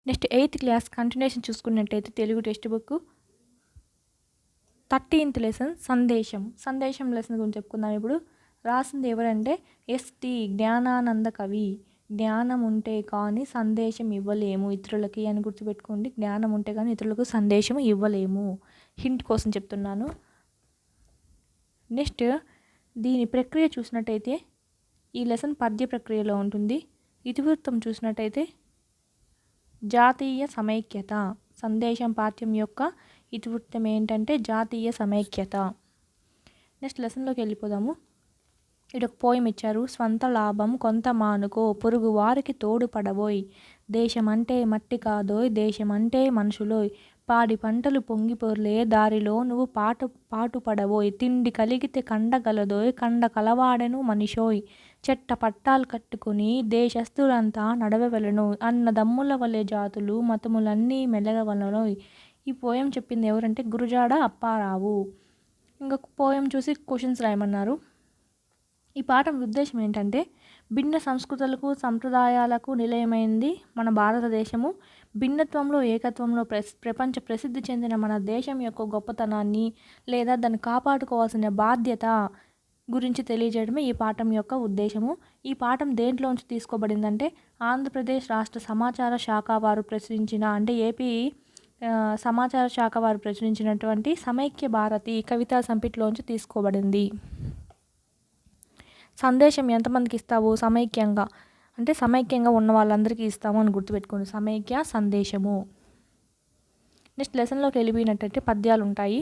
Next 8th class continuation చూసుకున్నట్టయితే Telugu text book 13th lesson సందేశం lesson గురించి చెప్పుకుందాం. ఇప్పుడు రాసింది ఎవరంటే ఎస్టి జ్ఞానానంద కవి. జ్ఞానం ఉంటే కానీ సందేశం ఇవ్వలేము ఇతరులకి అని గుర్తుపెట్టుకోండి. జ్ఞానం ఉంటే కానీ ఇతరులకు సందేశం ఇవ్వలేము. హింట్ కోసం చెప్తున్నాను. నెక్స్ట్ దీని ప్రక్రియ చూసినట్టయితే ఈ లెసన్ పద్య ప్రక్రియలో ఉంటుంది. ఇతివృత్తం చూసినట్టయితే జాతీయ సమైక్యత. సందేశం పాఠ్యం యొక్క ఇతివృత్తం ఏంటంటే జాతీయ సమైక్యత. నెక్స్ట్ లెసన్లోకి వెళ్ళిపోదాము. ఇక్కడ ఒక పోయం ఇచ్చారు. స్వంత లాభం కొంత మానుకో పొరుగు వారికి తోడుపడబోయ్, దేశమంటే మట్టి కాదోయ్ దేశమంటే మనుషులోయ్, పాడి పంటలు పొంగిపొర్లే దారిలో నువ్వు పాటుపడబోయ్, తిండి కలిగితే కండగలదోయ్ కండ కలవాడెను మనిషోయ్, చెట్ట పట్టాలు కట్టుకుని దేశస్థులంతా నడవవెలను, అన్నదమ్ముల వలె జాతులు మతములన్నీ మెలగవలనోయ్. ఈ పోయం చెప్పింది ఎవరంటే గురుజాడ అప్పారావు. ఇంకొక పోయం చూసి క్వశ్చన్స్ రాయమన్నారు. ఈ పాఠం ఉద్దేశం ఏంటంటే భిన్న సంస్కృతులకు సంప్రదాయాలకు నిలయమైంది మన భారతదేశము. భిన్నత్వంలో ఏకత్వంలో ప్రపంచ ప్రసిద్ధి చెందిన మన దేశం యొక్క గొప్పతనాన్ని లేదా దాన్ని కాపాడుకోవాల్సిన బాధ్యత గురించి తెలియజేయడమే ఈ పాఠం యొక్క ఉద్దేశము. ఈ పాఠం దేంట్లోంచి తీసుకోబడిందంటే ఆంధ్రప్రదేశ్ రాష్ట్ర సమాచార శాఖ వారు ప్రచురించిన అంటే ఏపీ సమాచార శాఖ వారు ప్రచురించినటువంటి సమైక్య భారతి కవితా సంపుటిలోంచి తీసుకోబడింది. సందేశం ఎంతమందికి ఇస్తావు? సమైక్యంగా అంటే సమైక్యంగా ఉన్న వాళ్ళందరికీ ఇస్తాము అని గుర్తుపెట్టుకోండి. సమైక్య సందేశము. నెక్స్ట్ లెసన్లోకి వెళ్ళిపోయినట్టయితే పద్యాలు ఉంటాయి.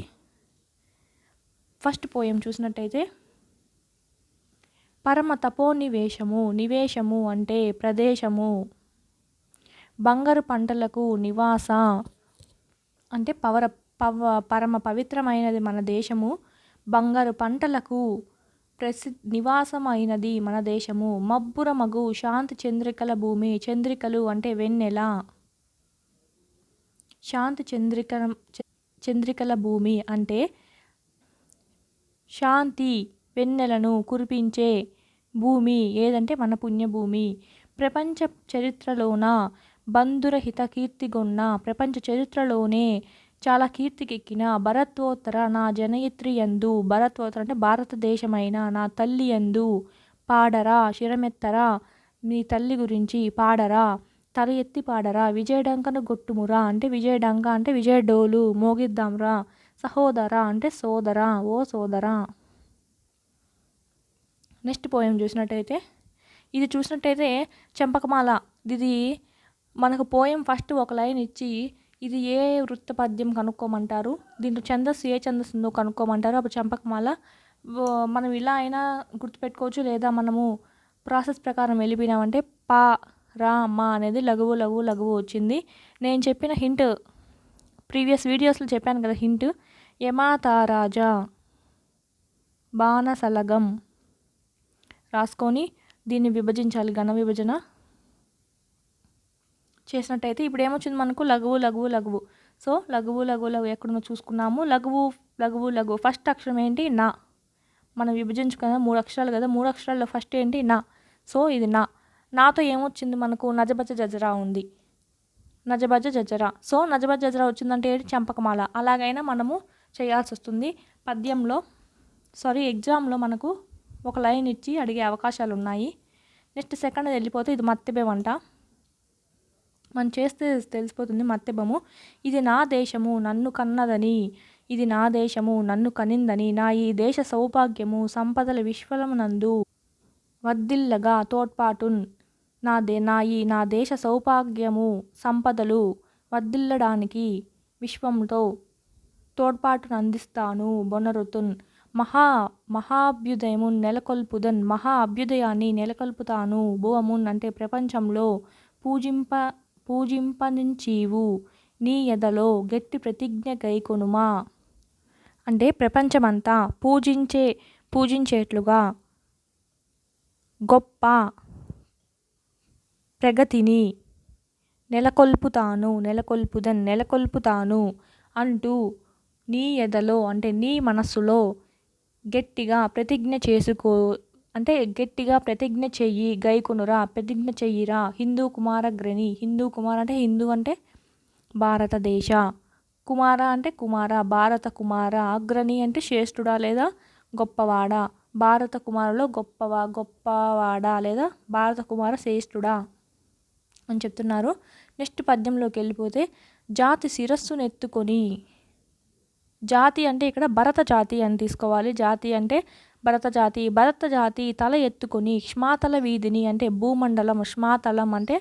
ఫస్ట్ పోయం చూసినట్టయితే పరమ తపోనివేశము. నివేశము అంటే ప్రదేశము. బంగారు పంటలకు నివాస అంటే పరమ పవిత్రమైనది మన దేశము. బంగారు పంటలకు నివాసమైనది మన దేశము. మబ్బుర మగు శాంతి చంద్రికల భూమి. చంద్రికలు అంటే వెన్నెల. శాంతి చంద్రికల భూమి అంటే శాంతి వెన్నెలను కురిపించే భూమి ఏదంటే మన పుణ్యభూమి. ప్రపంచ చరిత్రలోన బంధురహిత కీర్తిగొన్న ప్రపంచ చరిత్రలోనే చాలా కీర్తికెక్కిన భరత్వోత్తర నా జనయిత్రి యందు. భరత్వోత్తర అంటే భారతదేశమైన నా తల్లి యందు పాడరా శిరమెత్తరా మీ తల్లి గురించి పాడరా తల ఎత్తి పాడరా. విజయడంకను గొట్టుమురా అంటే విజయడంక అంటే విజయడోలు మోగిద్దాంరా. సహోదరా అంటే సోదరా ఓ సోదరా. నెక్స్ట్ పోయం చూసినట్టయితే ఇది చూసినట్టయితే చంపకమాల. ఇది మనకు పోయం ఫస్ట్ ఒక లైన్ ఇచ్చి ఇది ఏ వృత్త పద్యం కనుక్కోమంటారు, దీంట్లో ఛందస్సు ఏ ఛందస్సు ఉందో కనుక్కోమంటారు. అప్పుడు చంపకమాల మనం ఇలా అయినా గుర్తుపెట్టుకోవచ్చు, లేదా మనము ప్రాసెస్ ప్రకారం వెళ్ళిపోయినామంటే పా రా మా అనేది లఘువు లఘువు లఘువు వచ్చింది. నేను చెప్పిన హింట్ ప్రీవియస్ వీడియోస్లో చెప్పాను కదా హింట్. యమాతారాజా బాణసలగం రాసుకొని దీన్ని విభజించాలి. ఘన విభజన చేసినట్టయితే ఇప్పుడు ఏమొచ్చింది మనకు లఘువు లఘువు లఘువు. సో లఘువు లఘువు లఘువు ఎక్కడున్నా చూసుకున్నాము. లఘువు లఘువు లఘువు ఫస్ట్ అక్షరం ఏంటి నా. మనం విభజించుకున్న 3 అక్షరాలు కదా, 3 అక్షరాల్లో ఫస్ట్ ఏంటి నా. సో ఇది నా. నాతో ఏమొచ్చింది మనకు నజబజ జజరా ఉంది. నజబజ జజరా. సో నజబజ జజరా వచ్చిందంటే ఏంటి చంపకమాల. అలాగైనా మనము చేయాల్సి వస్తుంది. పద్యంలో ఎగ్జామ్లో మనకు ఒక లైన్ ఇచ్చి అడిగే అవకాశాలు ఉన్నాయి. నెక్స్ట్ సెకండ్ వెళ్ళిపోతే ఇది మత్తెబెవంట. మనం చేస్తే తెలిసిపోతుంది మత్తెబము. ఇది నా దేశము నన్ను కన్నదని, ఇది నా దేశము నన్ను కనిందని, నా ఈ దేశ సౌభాగ్యము సంపదల విశ్వమునందు వర్ధిల్లగా తోడ్పాటున్ నా దేశ సౌభాగ్యము సంపదలు వర్ధిల్లడానికి విశ్వంతో తోడ్పాటును అందిస్తాను. బొనరుతున్ మహాభ్యుదయమున్ నెలకొల్పుదన్ మహా అభ్యుదయాన్ని నెలకొల్పుతాను. భువమున్ అంటే ప్రపంచంలో పూజింపనించీవు నీ ఎదలో గట్టి ప్రతిజ్ఞ గైకొనుమా అంటే ప్రపంచమంతా పూజించేట్లుగా గొప్ప ప్రగతిని నెలకొల్పుతాను అంటూ నీ ఎదలో అంటే నీ మనస్సులో గట్టిగా ప్రతిజ్ఞ అంటే గట్టిగా ప్రతిజ్ఞ చెయ్యి, గైకొనురా, ప్రతిజ్ఞ చెయ్యిరా. హిందూ కుమార గ్రని. హిందూ కుమార అంటే హిందూ అంటే భారతదేశ, కుమార అంటే కుమార, భారత కుమార, అగ్రణి అంటే శ్రేష్ఠుడా లేదా గొప్పవాడా, భారత కుమారులో గొప్పవాడా లేదా భారత కుమార శ్రేష్ఠుడా అని చెప్తున్నారు. నెక్స్ట్ పద్యంలోకి వెళ్ళిపోతే, జాతి శిరస్సును ఎత్తుకొని, జాతి అంటే ఇక్కడ భరత జాతి అని తీసుకోవాలి. జాతి అంటే భరత జాతి. భరత జాతి తల ఎత్తుకొని ష్మాతల వీధిని అంటే భూమండలం, ష్మాతలం అంటే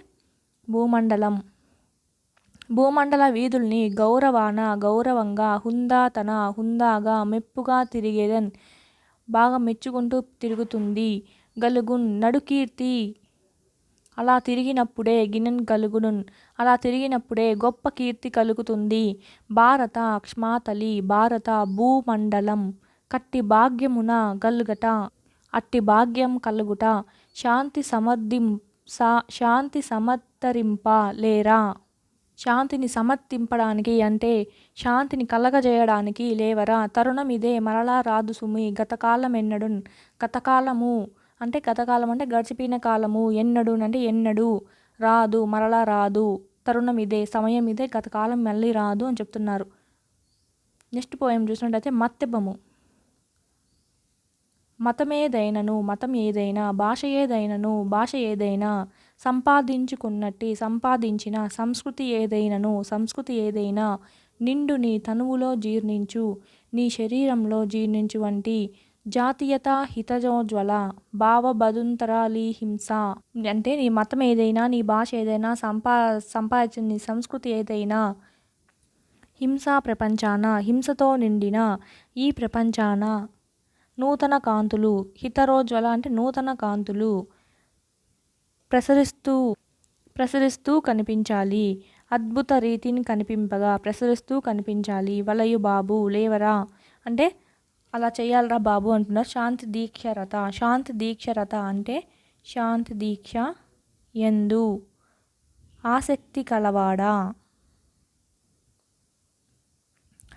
భూమండలం, భూమండల వీధుల్ని గౌరవంగా, హుందాగా, మెప్పుగా తిరిగేదన్, బాగా మెచ్చుకుంటూ తిరుగుతుంది. గలుగున్ నడుకీర్తి, అలా తిరిగినప్పుడే గిన్నెన్ గలుగునున్, అలా తిరిగినప్పుడే గొప్ప కీర్తి కలుగుతుంది. భారత క్షమాతలి, భారత భూమండలం కట్టి భాగ్యమున గల్గట, అట్టి భాగ్యం కలుగుట. శాంతి సమర్థరింప లేరా, శాంతిని సమర్థింపడానికి అంటే శాంతిని కలగజేయడానికి లేవరా. తరుణం ఇదే మరలా రాదు సుమి, గతకాలమెన్నడున్, గతకాలము అంటే గతకాలం అంటే గడిచిపోయిన కాలము, ఎన్నడు అంటే ఎన్నడు, రాదు మరలా రాదు, తరుణం ఇదే సమయం ఇదే, గతకాలం మళ్ళీ రాదు అని చెప్తున్నారు. నెక్స్ట్ పోయం చూసినట్టయితే మత్తెబము. మతం ఏదైనా, భాష ఏదైనా, సంపాదించిన సంస్కృతి ఏదైనా, నిండు నీ తనువులో జీర్ణించు, నీ శరీరంలో జీర్ణించు వంటి జాతీయత హితజోజ్వల భావబదుంతరాలి హింస అంటే నీ మతం ఏదైనా, నీ భాష ఏదైనా, సంపాదించిన నీ సంస్కృతి ఏదైనా, హింసతో నిండిన ఈ ప్రపంచాన నూతన కాంతులు, హితరోజ్వల అంటే నూతన కాంతులు ప్రసరిస్తూ కనిపించాలి. అద్భుత రీతిని కనిపింపగా ప్రసరిస్తూ కనిపించాలి. వలయు బాబు లేవరా అంటే అలా చేయాలరా బాబు అంటున్నారు. శాంతి దీక్షరత అంటే శాంతి దీక్ష ఎందు ఆసక్తి కలవాడా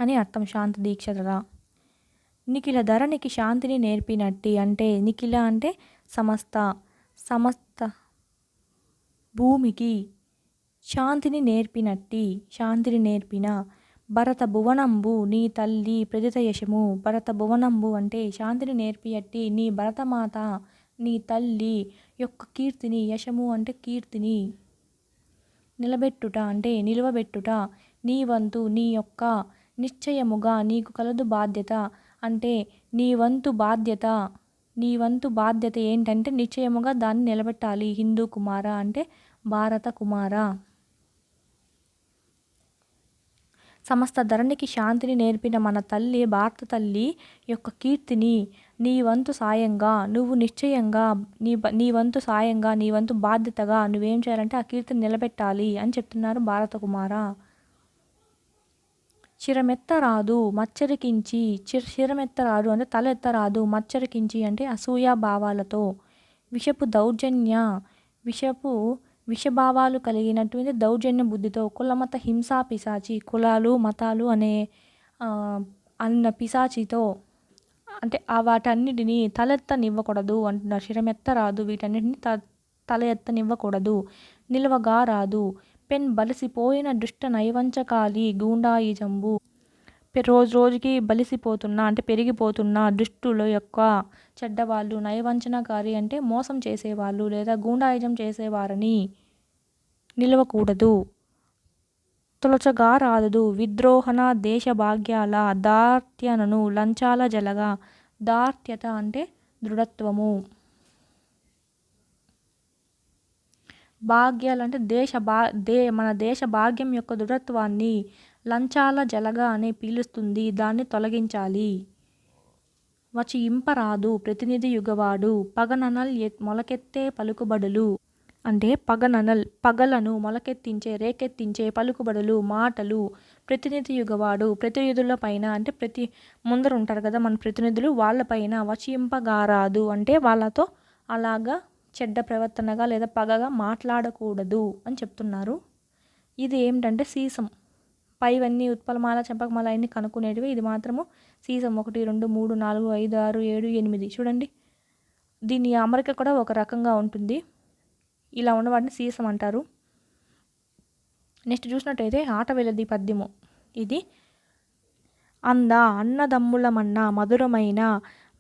అని అర్థం. శాంతి దీక్షరత. నిఖిల ధరణికి శాంతిని నేర్పినట్టి అంటే నిఖిల అంటే సమస్త భూమికి శాంతిని నేర్పిన భరత భువనంబు నీ తల్లి ప్రదిత యశము. భరత భువనంబు అంటే శాంతిని నేర్పియట్టి నీ భరతమాత, నీ తల్లి యొక్క కీర్తిని, యశము అంటే కీర్తిని నిలబెట్టుట అంటే నిలువబెట్టుట. నీ వంతు నీ యొక్క నిశ్చయముగా నీకు కలదు బాధ్యత అంటే నీ వంతు బాధ్యత ఏంటంటే నిశ్చయముగా దాన్ని నిలబెట్టాలి. హిందూ కుమార అంటే భారత కుమార. సమస్త ధరణికి శాంతిని నేర్పిన మన తల్లి, భారత తల్లి యొక్క కీర్తిని నీ వంతు సాయంగా, నువ్వు నిశ్చయంగా నీ వంతు సాయంగా, నీ వంతు బాధ్యతగా నువ్వేం చేయాలంటే ఆ కీర్తిని నిలబెట్టాలి అని చెప్తున్నారు భారత కుమార. శిరమెత్తరాదు అంటే తల ఎత్తరాదు, మచ్చరికించి అంటే అసూయ భావాలతో, విషభావాలు కలిగినటువంటి దౌర్జన్య బుద్ధితో, కులమత హింసా పిశాచి, కులాలు మతాలు అన్న పిశాచితో అంటే వాటన్నిటిని తలెత్తనివ్వకూడదు అంటున్నారు. శిరమెత్తరాదు, వీటన్నిటిని తల ఎత్తనివ్వకూడదు. నిలవగా రాదు, పెన్ బలిసిపోయిన దుష్ట నైవంచకాలి గూండాయిజంబు, రోజుకి బలిసిపోతున్నా అంటే పెరిగిపోతున్న దుష్టుల యొక్క చెడ్డవాళ్ళు, నైవంచనకారి అంటే మోసం చేసేవాళ్ళు లేదా గూండాయిజం చేసేవారని నిలవకూడదు. తొలచగా రాదు, విద్రోహణ దేశ భాగ్యాల దార్త్యనను లంచాల జలగా. దార్త్యత అంటే దృఢత్వము, భాగ్యాలు అంటే మన దేశ భాగ్యం యొక్క దృఢత్వాన్ని లంచాల జలగా అనే పీలుస్తుంది, దాన్ని తొలగించాలి. వచ్చి ఇంపరాదు ప్రతినిధి యుగవాడు, పగననల్ మొలకెత్తే పలుకుబడులు అంటే పగలను మొలకెత్తించే, రేకెత్తించే పలుకుబడులు, మాటలు. ప్రతినిధి యుగవాడు ప్రతినిధుల పైన అంటే ముందర ఉంటారు కదా మన ప్రతినిధులు, వాళ్ళపైన వచింపగారాదు అంటే వాళ్ళతో అలాగా చెడ్డ ప్రవర్తనగా లేదా పగగా మాట్లాడకూడదు అని చెప్తున్నారు. ఇది ఏమిటంటే సీసం. పైవన్నీ ఉత్పలమాల, చెంపకమాల అన్నీ కనుక్కునేటివి. ఇది మాత్రము సీసం 1, 2, 3, 4, 5, 6, 7, 8 చూడండి. దీని అమరిక కూడా ఒక రకంగా ఉంటుంది. ఇలా ఉన్నవాటిని సీసం అంటారు. నెక్స్ట్ చూసినట్టయితే ఆటవెలది పద్యము. ఇది అన్నదమ్ములమన్నా మధురమైన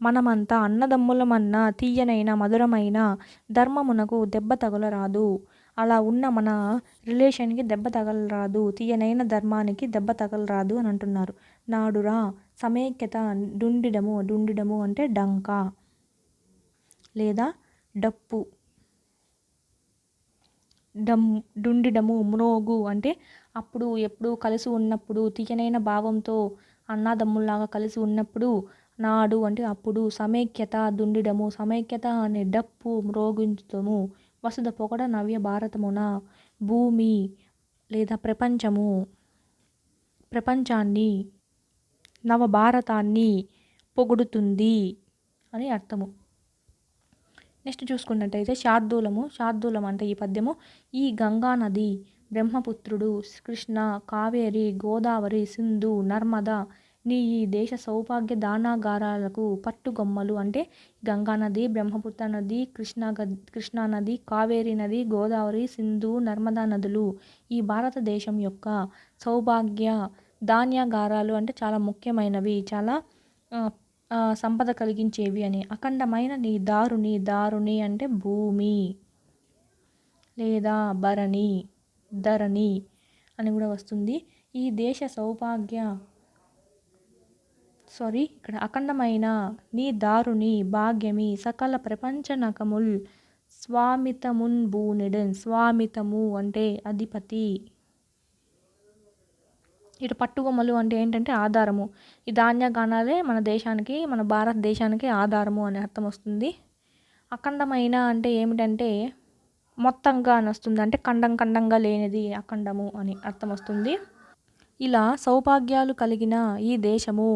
మనమంతా అన్నదమ్ములమన్నా తీయనైన మధురమైన ధర్మమునకు దెబ్బ తగలరాదు. అలా ఉన్న మన రిలేషన్కి దెబ్బ తగలరాదు, తీయనైన ధర్మానికి దెబ్బ తగలరాదు అని అంటున్నారు. నాడురా సమైక్యత డుండిడము అంటే డంక లేదా డప్పు. డుండిడము మ్రోగు అంటే అప్పుడు ఎప్పుడు కలిసి ఉన్నప్పుడు, తీయనైన భావంతో అన్నాదమ్ముల్లాగా కలిసి ఉన్నప్పుడు. నాడు అంటే అప్పుడు. సమైక్యత దుండిడము సమైక్యత అనే డప్పు మ్రోగించుతము. వసుధ పొగడ నవ్య భారతమున భూమి లేదా ప్రపంచాన్ని నవభారతాన్ని పొగుడుతుంది అని అర్థము. నెక్స్ట్ చూసుకున్నట్టయితే శార్దూలం అంటే ఈ పద్యము. ఈ గంగా నది బ్రహ్మపుత్రుడు కృష్ణ, కావేరి, గోదావరి, సింధు, నర్మద నీ ఈ దేశ సౌభాగ్య దానాగారాలకు పట్టుగొమ్మలు. అంటే గంగా నది, బ్రహ్మపుత్ర నది, కృష్ణా నది, కావేరి నది, గోదావరి, సింధు, నర్మదా నదులు ఈ భారతదేశం యొక్క సౌభాగ్య ధాన్యాగారాలు అంటే చాలా ముఖ్యమైనవి, చాలా సంపద కలిగించేవి అని. అఖండమైన నీ దారుని అంటే భూమి లేదా ధరణి అని కూడా వస్తుంది. ఈ దేశ ఇక్కడ అఖండమైన నీ దారుని భాగ్యమి సకల ప్రపంచ నకముల్ స్వామితమున్ బూనిడెన్. స్వామితము అంటే అధిపతి. ఇటు పట్టుగొమ్మలు అంటే ఏంటంటే ఆధారము. ఈ ధాన్యగానాలే మన దేశానికి, మన భారతదేశానికి ఆధారము అనే అర్థం వస్తుంది. అఖండమైన అంటే ఏమిటంటే మొత్తంగా అని వస్తుంది. అంటే ఖండంగా లేనిది అఖండము అని అర్థం వస్తుంది. ఇలా సౌభాగ్యాలు కలిగిన ఈ దేశము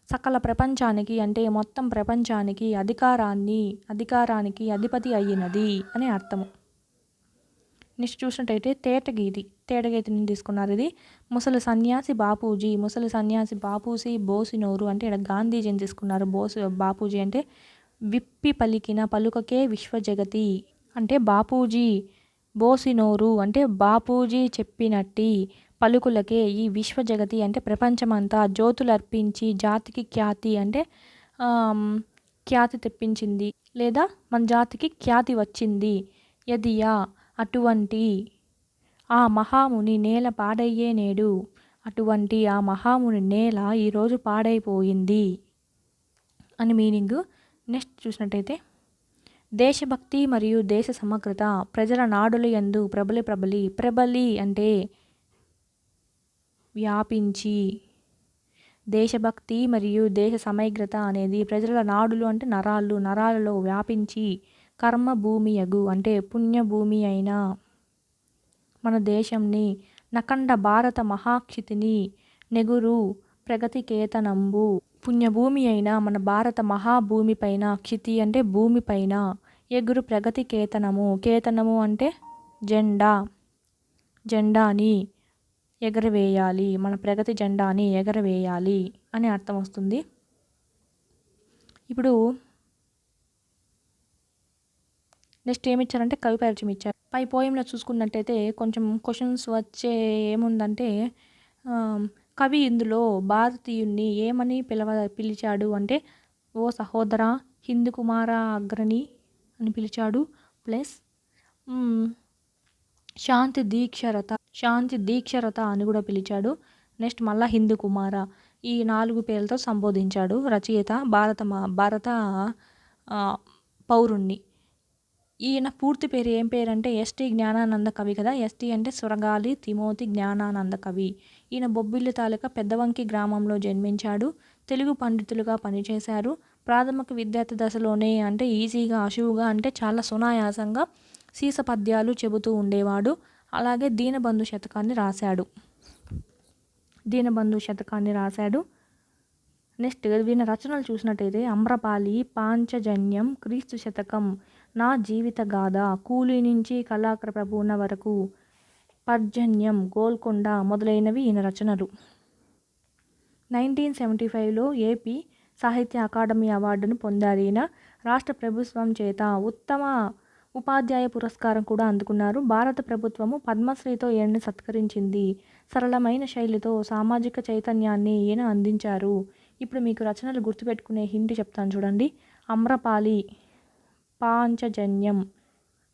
సకల ప్రపంచానికి అంటే మొత్తం ప్రపంచానికి అధికారానికి అధిపతి అయినది అని అర్థము. నెక్స్ట్ చూసినట్టయితే తేటగీతిని తీసుకున్నారు. ఇది ముసలి సన్యాసి బాపూజీ బోసినోరు అంటే ఇక్కడ గాంధీజీని తీసుకున్నారు. బాపూజీ అంటే విప్పి పలికిన పలుకకే విశ్వజగతి. అంటే బాపూజీ బోసినోరు అంటే బాపూజీ చెప్పినట్టి పలుకులకే ఈ విశ్వజగతి అంటే ప్రపంచమంతా జ్యోతులర్పించి జాతికి ఖ్యాతి అంటే ఖ్యాతి తెప్పించింది లేదా మన జాతికి ఖ్యాతి వచ్చింది. యదియా అటువంటి ఆ మహాముని నేల పాడయ్యే నేడు. అటువంటి ఆ మహాముని నేల ఈరోజు పాడైపోయింది అని మీనింగ్. నెక్స్ట్ చూసినట్టయితే దేశభక్తి మరియు దేశ సమగ్రత ప్రజల నాడుల యందు ప్రబలి అంటే వ్యాపించి. దేశభక్తి మరియు దేశ సమగ్రత అనేది ప్రజల నాడులు అంటే నరాలలో వ్యాపించి కర్మభూమియగు అంటే పుణ్యభూమి అయిన మన దేశంని నకండ భారత మహాక్షితిని నెగురు ప్రగతికేతనంబు. పుణ్యభూమి అయిన మన భారత మహాభూమి పైన, క్షితి అంటే భూమి పైన, ఎగురు ప్రగతి కేతనము అంటే జెండాని ఎగరవేయాలి, మన ప్రగతి జెండాని ఎగరవేయాలి అని అర్థం వస్తుంది. ఇప్పుడు నెక్స్ట్ ఏమిచ్చారంటే కవి పరిచయం ఇచ్చారు. పై పోయంలో చూసుకున్నట్టయితే కొంచెం క్వశ్చన్స్ వచ్చే ఏముందంటే కవి ఇందులో భారతీయుణ్ణి ఏమని పిలిచాడు అంటే ఓ సహోదర హిందూ కుమార అగ్రణి అని పిలిచాడు. ప్లస్ శాంతి దీక్షరత అని కూడా పిలిచాడు. నెక్స్ట్ మళ్ళా హిందూ కుమార ఈ 4 పేర్లతో సంబోధించాడు రచయిత భారత పౌరుణ్ణి. ఈయన పూర్తి పేరు ఏం పేరు అంటే ఎస్టీ జ్ఞానానంద కవి కదా. ఎస్టీ అంటే సురగాలి తిమోతి జ్ఞానానంద కవి. ఈయన బొబ్బిలి తాలూకా పెద్దవంకి గ్రామంలో జన్మించాడు. తెలుగు పండితులుగా పనిచేశారు. ప్రాథమిక విద్యార్థి దశలోనే అంటే ఈజీగా అశువుగా అంటే చాలా సునాయాసంగా సీస పద్యాలు చెబుతూ ఉండేవాడు. అలాగే దీనబంధు శతకాన్ని రాశాడు. నెక్స్ట్ వీళ్ళ రచనలు చూసినట్టయితే అమ్రపాలి, పాంచజన్యం, క్రీస్తు శతకం, నా జీవిత గాథ, కూలీ నుంచి కళాకర ప్రభువున వరకు, పర్జన్యం, గోల్కొండ మొదలైనవి ఈయన రచనలు. 1975లో ఏపీ సాహిత్య అకాడమీ అవార్డును పొందారు ఈయన. రాష్ట్ర ప్రభుత్వం చేత ఉత్తమ ఉపాధ్యాయ పురస్కారం కూడా అందుకున్నారు. భారత ప్రభుత్వము పద్మశ్రీతో ఈయన్ని సత్కరించింది. సరళమైన శైలితో సామాజిక చైతన్యాన్ని ఈయన అందించారు. ఇప్పుడు మీకు రచనలు గుర్తుపెట్టుకునే హింట్ చెప్తాను చూడండి. అమ్రపాలి, పాంచజన్యం,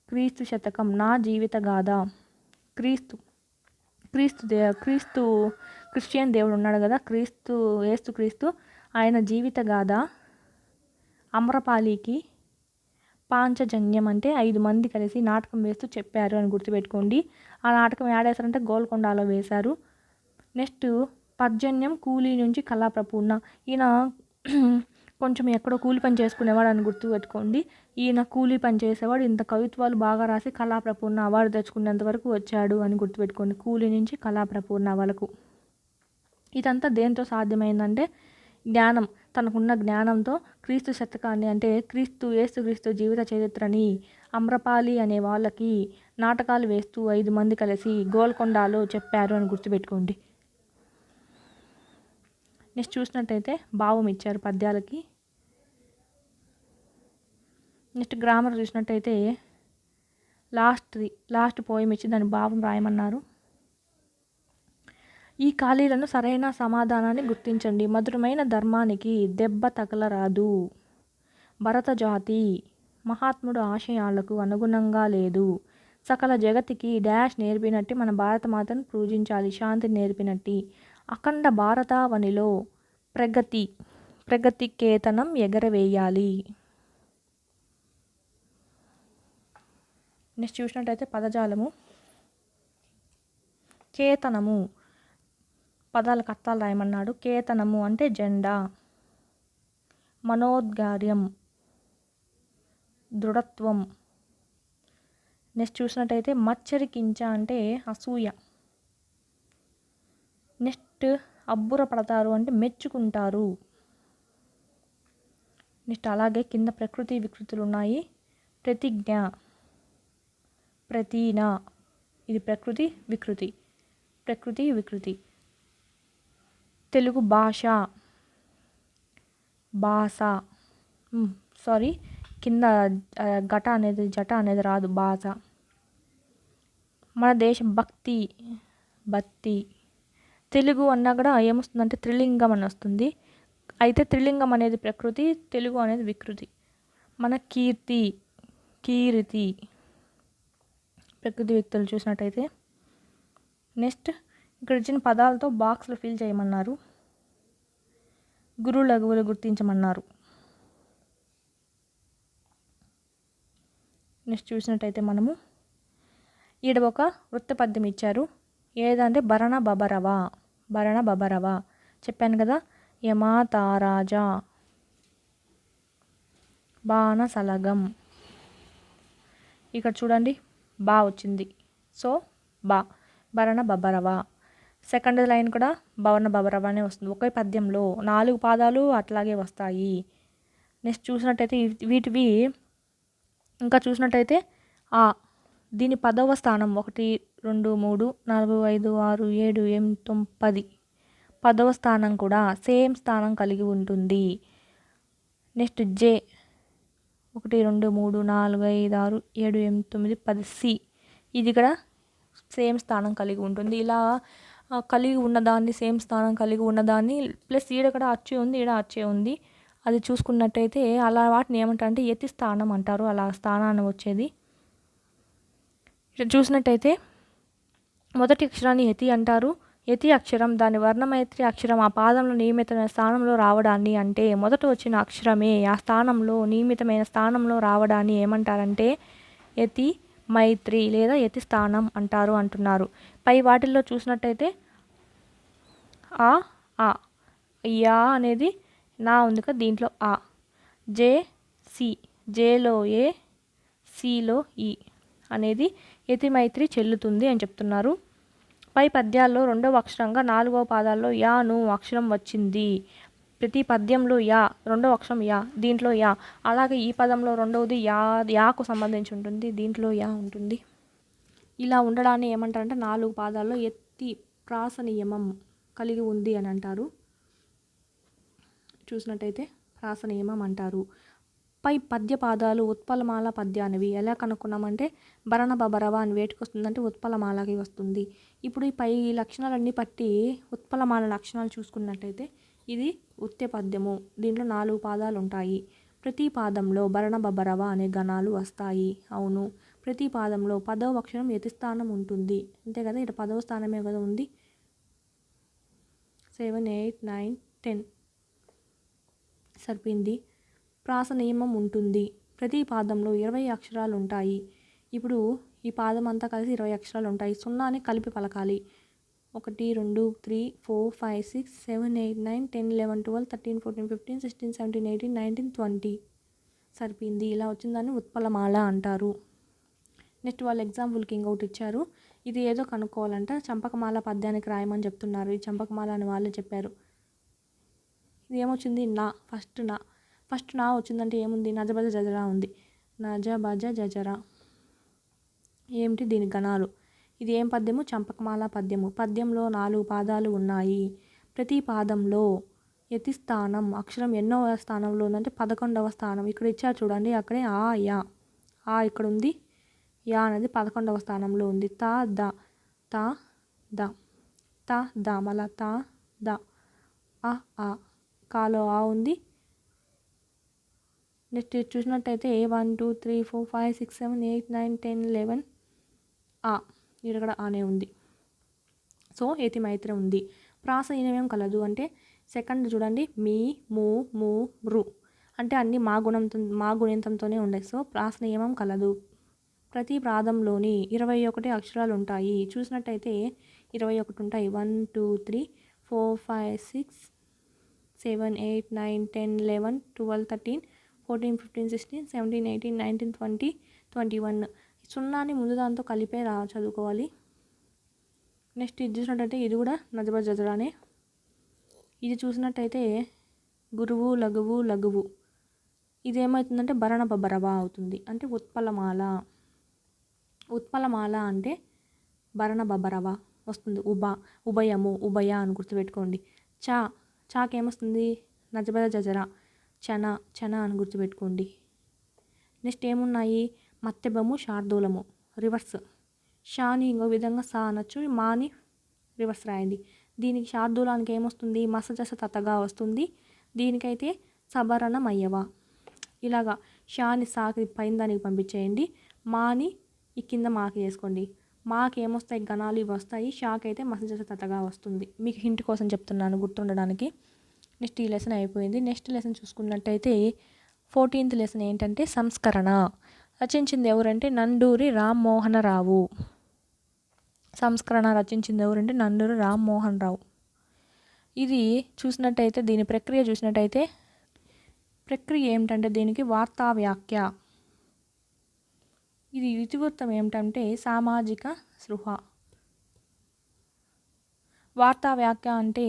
క్రీస్తు శతకం, నా జీవిత గాథ, క్రీస్తు క్రిస్టియన్ దేవుడు ఉన్నాడు కదా, క్రీస్తు ఆయన జీవిత గాథ. అమ్రపాలికి పాంచజన్యం అంటే 5 మంది కలిసి నాటకం వేస్తూ చెప్పారు అని గుర్తుపెట్టుకోండి. ఆ నాటకం ఏడేశారంటే గోల్కొండలో వేశారు. నెక్స్ట్ పర్జన్యం కూలీ నుంచి కళాప్రపూర్ణ. ఈయన కొంచెం ఎక్కడో కూలి పని చేసుకునేవాడు అని గుర్తుపెట్టుకోండి. ఈయన కూలీ పని చేసేవాడు, ఇంత కవిత్వాలు బాగా రాసి కళాప్రపూర్ణ అవార్డు తెచ్చుకునేంత వరకు వచ్చాడు అని గుర్తుపెట్టుకోండి. కూలీ నుంచి కళాప్రపూర్ణ వరకు. ఇదంతా దేంతో సాధ్యమైందంటే జ్ఞానం, తనకున్న జ్ఞానంతో క్రీస్తు శతకాన్ని అంటే యేసుక్రీస్తు జీవిత చరిత్రని అమ్రపాలి అనే వాళ్ళకి నాటకాలు వేస్తూ 5 మంది కలిసి గోల్కొండలో చెప్పారు అని గుర్తుపెట్టుకోండి. నెక్స్ట్ చూసినట్టయితే భావం ఇచ్చారు పద్యాలకి. నెక్స్ట్ గ్రామర్ చూసినట్టయితే లాస్ట్ పోయం ఇచ్చి దాని భావం రాయమన్నారు. ఈ ఖాళీలను సరైన సమాధానాన్ని గుర్తించండి. మధురమైన ధర్మానికి దెబ్బ తగలరాదు. భరత జాతి మహాత్ముడు ఆశయాలకు అనుగుణంగా లేదు. సకల జగతికి డాష్ నేర్పినట్టు మన భారతమాతను పూజించాలి. శాంతి నేర్పినట్టు అఖండ భారతావనిలో ప్రగతి కేతనం ఎగరవేయాలి. నెక్స్ట్ చూసినట్టయితే పదజాలము. కేతనము పదాలకు అర్థాలు రాయమన్నాడు. కేతనము అంటే జెండా, మనోద్గార్యం, దృఢత్వం. నెక్స్ట్ చూసినట్టయితే మచ్చరికించ అంటే అసూయ. నెక్స్ట్ అబ్బురపడతారు అంటే మెచ్చుకుంటారు. నెక్స్ట్ అలాగే కింద ప్రకృతి వికృతులు ఉన్నాయి. ప్రతిజ్ఞ, ప్రతీన, ఇది ప్రకృతి వికృతి. తెలుగు భాష, కింద జట అనేది రాదు, భాష. మన దేశం భక్తి. తెలుగు అన్నా కూడా ఏమొస్తుందంటే త్రిలింగం అని వస్తుంది. అయితే త్రిలింగం అనేది ప్రకృతి, తెలుగు అనేది వికృతి. మన కీర్తి, ప్రకృతి వ్యక్తులు చూసినట్టయితే. నెక్స్ట్ ఇక్కడ ఇచ్చిన పదాలతో బాక్స్లో ఫిల్ చేయమన్నారు. గురు లఘువులు గుర్తించమన్నారు. నెక్స్ట్ చూసినట్టయితే మనము ఈడ ఒక వృత్తపద్యం ఇచ్చారు. ఏదంటే భరణ బబరవ చెప్పాను కదా. యమాతారాజా, బాణసలగం. ఇక్కడ చూడండి బా వచ్చింది. సో భరణ బబరవ. సెకండ్ లైన్ కూడా భవన బబరవ అనే వస్తుంది. ఒకే పద్యంలో 4 పాదాలు అట్లాగే వస్తాయి. నెక్స్ట్ చూసినట్టయితే వీటివి ఇంకా చూసినట్టయితే దీని 10వ స్థానం 1, 2, 3, 4, 5, 6, 7, 8, 9, 10. 10వ స్థానం కూడా సేమ్ స్థానం కలిగి ఉంటుంది. నెక్స్ట్ జే 1, 2, 3, 4, 5, 6, 7, 8, 9, 10. సి ఇది కూడా సేమ్ స్థానం కలిగి ఉంటుంది. ఇలా కలిగి ఉన్నదాన్ని, సేమ్ స్థానం కలిగి ఉన్నదాన్ని ప్లస్ ఈడ కూడా అచ్చే ఉంది, ఈడ అచ్చే ఉంది. అది చూసుకున్నట్టయితే అలా వాటిని ఏమంటారంటే యతి స్థానం అంటారు. అలా స్థానాన్ని వచ్చేది. చూసినట్టయితే మొదటి అక్షరాన్ని యతి అంటారు. యతి అక్షరం దాని వర్ణమైత్రి అక్షరం ఆ పాదంలో నియమితమైన స్థానంలో రావడాన్ని, అంటే మొదట వచ్చిన అక్షరమే ఆ స్థానంలో నియమితమైన స్థానంలో రావడాన్ని ఏమంటారంటే యతి మైత్రి లేదా యతి స్థానం అంటారు అంటున్నారు. పై వాటిల్లో చూసినట్టయితే యా అనేది నా ఉంది కదా, దీంట్లో జే సి, జేలో ఏ, సిలో ఈ అనేది యతి మైత్రి చెల్లుతుంది అని చెప్తున్నారు. పై పద్యాల్లో 2వ అక్షరంగా 4వ పాదాల్లో యాను అక్షరం వచ్చింది. ప్రతి పద్యంలో రెండవ అక్షరం దీంట్లో అలాగే ఈ పదంలో రెండవది యాకు సంబంధించి ఉంటుంది, దీంట్లో ఉంటుంది. ఇలా ఉండడాన్ని ఏమంటారంటే 4 పాదాల్లో ఎత్తి ప్రాస నియమం కలిగి ఉంది అని అంటారు. చూసినట్టయితే ప్రాస నియమం అంటారు. పై పద్యపాదాలు ఉత్పలమాల పద్యానివి. ఎలా కనుక్కున్నామంటే భరణ బబరవ అని వేటికి వస్తుందంటే ఉత్పలమాలకి వస్తుంది. ఇప్పుడు ఈ పై లక్షణాలన్నీ పట్టి ఉత్పలమాల లక్షణాలు చూసుకున్నట్టయితే ఇది ఉత్తే పద్యము. దీంట్లో 4 పాదాలు ఉంటాయి. ప్రతి పాదంలో భరణ బబరవ అనే గణాలు వస్తాయి. అవును, ప్రతి పాదంలో 10వ అక్షరం యతిస్థానం ఉంటుంది. అంతే కదా, ఇక్కడ 10వ స్థానమే కదా ఉంది. 7, 8, 9, 10 సరిపోయింది. ప్రాస నియమం ఉంటుంది. ప్రతి పాదంలో 20 అక్షరాలు ఉంటాయి. ఇప్పుడు ఈ పాదం అంతా కలిసి 20 అక్షరాలు ఉంటాయి. సున్నాని కలిపి పలకాలి. 1, 2, 3, 4, 5, 6, 7, 8, 9, 10, 11, 12, 13, 14, 15, 16, 17, 18, 19, 20 సరిపోయింది. ఇలా వచ్చిందని ఉత్పలమాల అంటారు. నెక్స్ట్ వాళ్ళు ఎగ్జాంపుల్కి ఇంకొకటి ఇచ్చారు. ఇది ఏదో కనుక్కోవాలంట. చంపకమాల పద్యానికి రాయమని చెప్తున్నారు. ఈ చంపకమాల అని వాళ్ళే చెప్పారు. ఇది ఏమొచ్చింది? ఫస్ట్ నా వచ్చిందంటే ఏముంది? నజబజ జజరా ఉంది. నజబజ జజరా ఏమిటి? దీని గణాలు. ఇది ఏం పద్యము? చంపకమాల పద్యము. పద్యంలో 4 పాదాలు ఉన్నాయి. ప్రతి పాదంలో యతిస్థానం అక్షరం ఎన్నోవ స్థానంలో ఉందంటే 11వ స్థానం. ఇక్కడ ఇచ్చారు చూడండి, అక్కడే ఆ యా. ఆ ఇక్కడ ఉంది, యా అనేది 11వ స్థానంలో ఉంది. తా ద తా ద తా ద మళ్ళా తా ద ఆ కాలో ఆ ఉంది. నెక్స్ట్ చూసినట్టయితే 1, 2, 3, 4, 5, 6, 7, 8, 9, 10, 11 ఆ ఇక్కడ కూడా ఆనే ఉంది. సో ఏతి మైత్రి ఉంది. ప్రాస ఏమేం కలదు అంటే సెకండ్ చూడండి, మీ ము ము రు అంటే అన్నీ మా గుణింతంతోనే ఉన్నాయి. సో ప్రాస నియమం కలదు. ప్రతి పాదంలోని 21 అక్షరాలు ఉంటాయి. చూసినట్టయితే 21 ఉంటాయి. 1, 2, 3, 4, 5, 6, 7, 8, 9, 10, 11, 12, 13, 14, 15, 16, 17, 18, 19, 20, 21 సున్నాని ముందు దాంతో కలిపే చదువుకోవాలి. నెక్స్ట్ ఇది చూసినట్టయితే ఇది కూడా నజబ జజరానే. ఇది చూసినట్టయితే గురువు లఘువు లఘువు. ఇది ఏమవుతుందంటే భరణ బబరవ అవుతుంది. అంటే ఉత్పలమాల. ఉత్పలమాల అంటే భరణ బబరవ వస్తుంది. ఉభయము ఉభయ అని గుర్తుపెట్టుకోండి. చాకేమొస్తుంది? నజబజ జజరా. చన అని గుర్తుపెట్టుకోండి. నెక్స్ట్ ఏమున్నాయి? మత్తెబము శార్దూలము రివర్స్. షాని ఇంకో విధంగా సా అనొచ్చు, మాని రివర్స్ రాయండి. దీనికి శార్దూలానికి ఏమొస్తుంది? మసజస తతగా వస్తుంది. దీనికైతే సబరణమయ్యవ. ఇలాగా షాని సాకి పైన దానికి పంపించేయండి, మాని ఈ కింద మాకి వేసుకోండి. మాకి ఏమొస్తాయి? గణాలు ఇవి వస్తాయి. షాక్ అయితే మసజస తతగా వస్తుంది. మీకు హింట్ కోసం చెప్తున్నాను గుర్తుండడానికి. నెక్స్ట్ ఈ లెసన్ అయిపోయింది. నెక్స్ట్ లెసన్ చూసుకున్నట్టయితే 14th లెసన్ ఏంటంటే సంస్కరణ. రచించింది ఎవరంటే నండూరి రామ్మోహన రావు. సంస్కరణ రచించింది ఎవరంటే నండూరి రామ్మోహన్ రావు. ఇది చూసినట్టయితే దీని ప్రక్రియ చూసినట్టయితే ప్రక్రియ ఏమిటంటే దీనికి వార్తా వ్యాఖ్య. ఇది ఇతివృత్తం ఏమిటంటే సామాజిక స్పృహ. వార్తా వ్యాఖ్య అంటే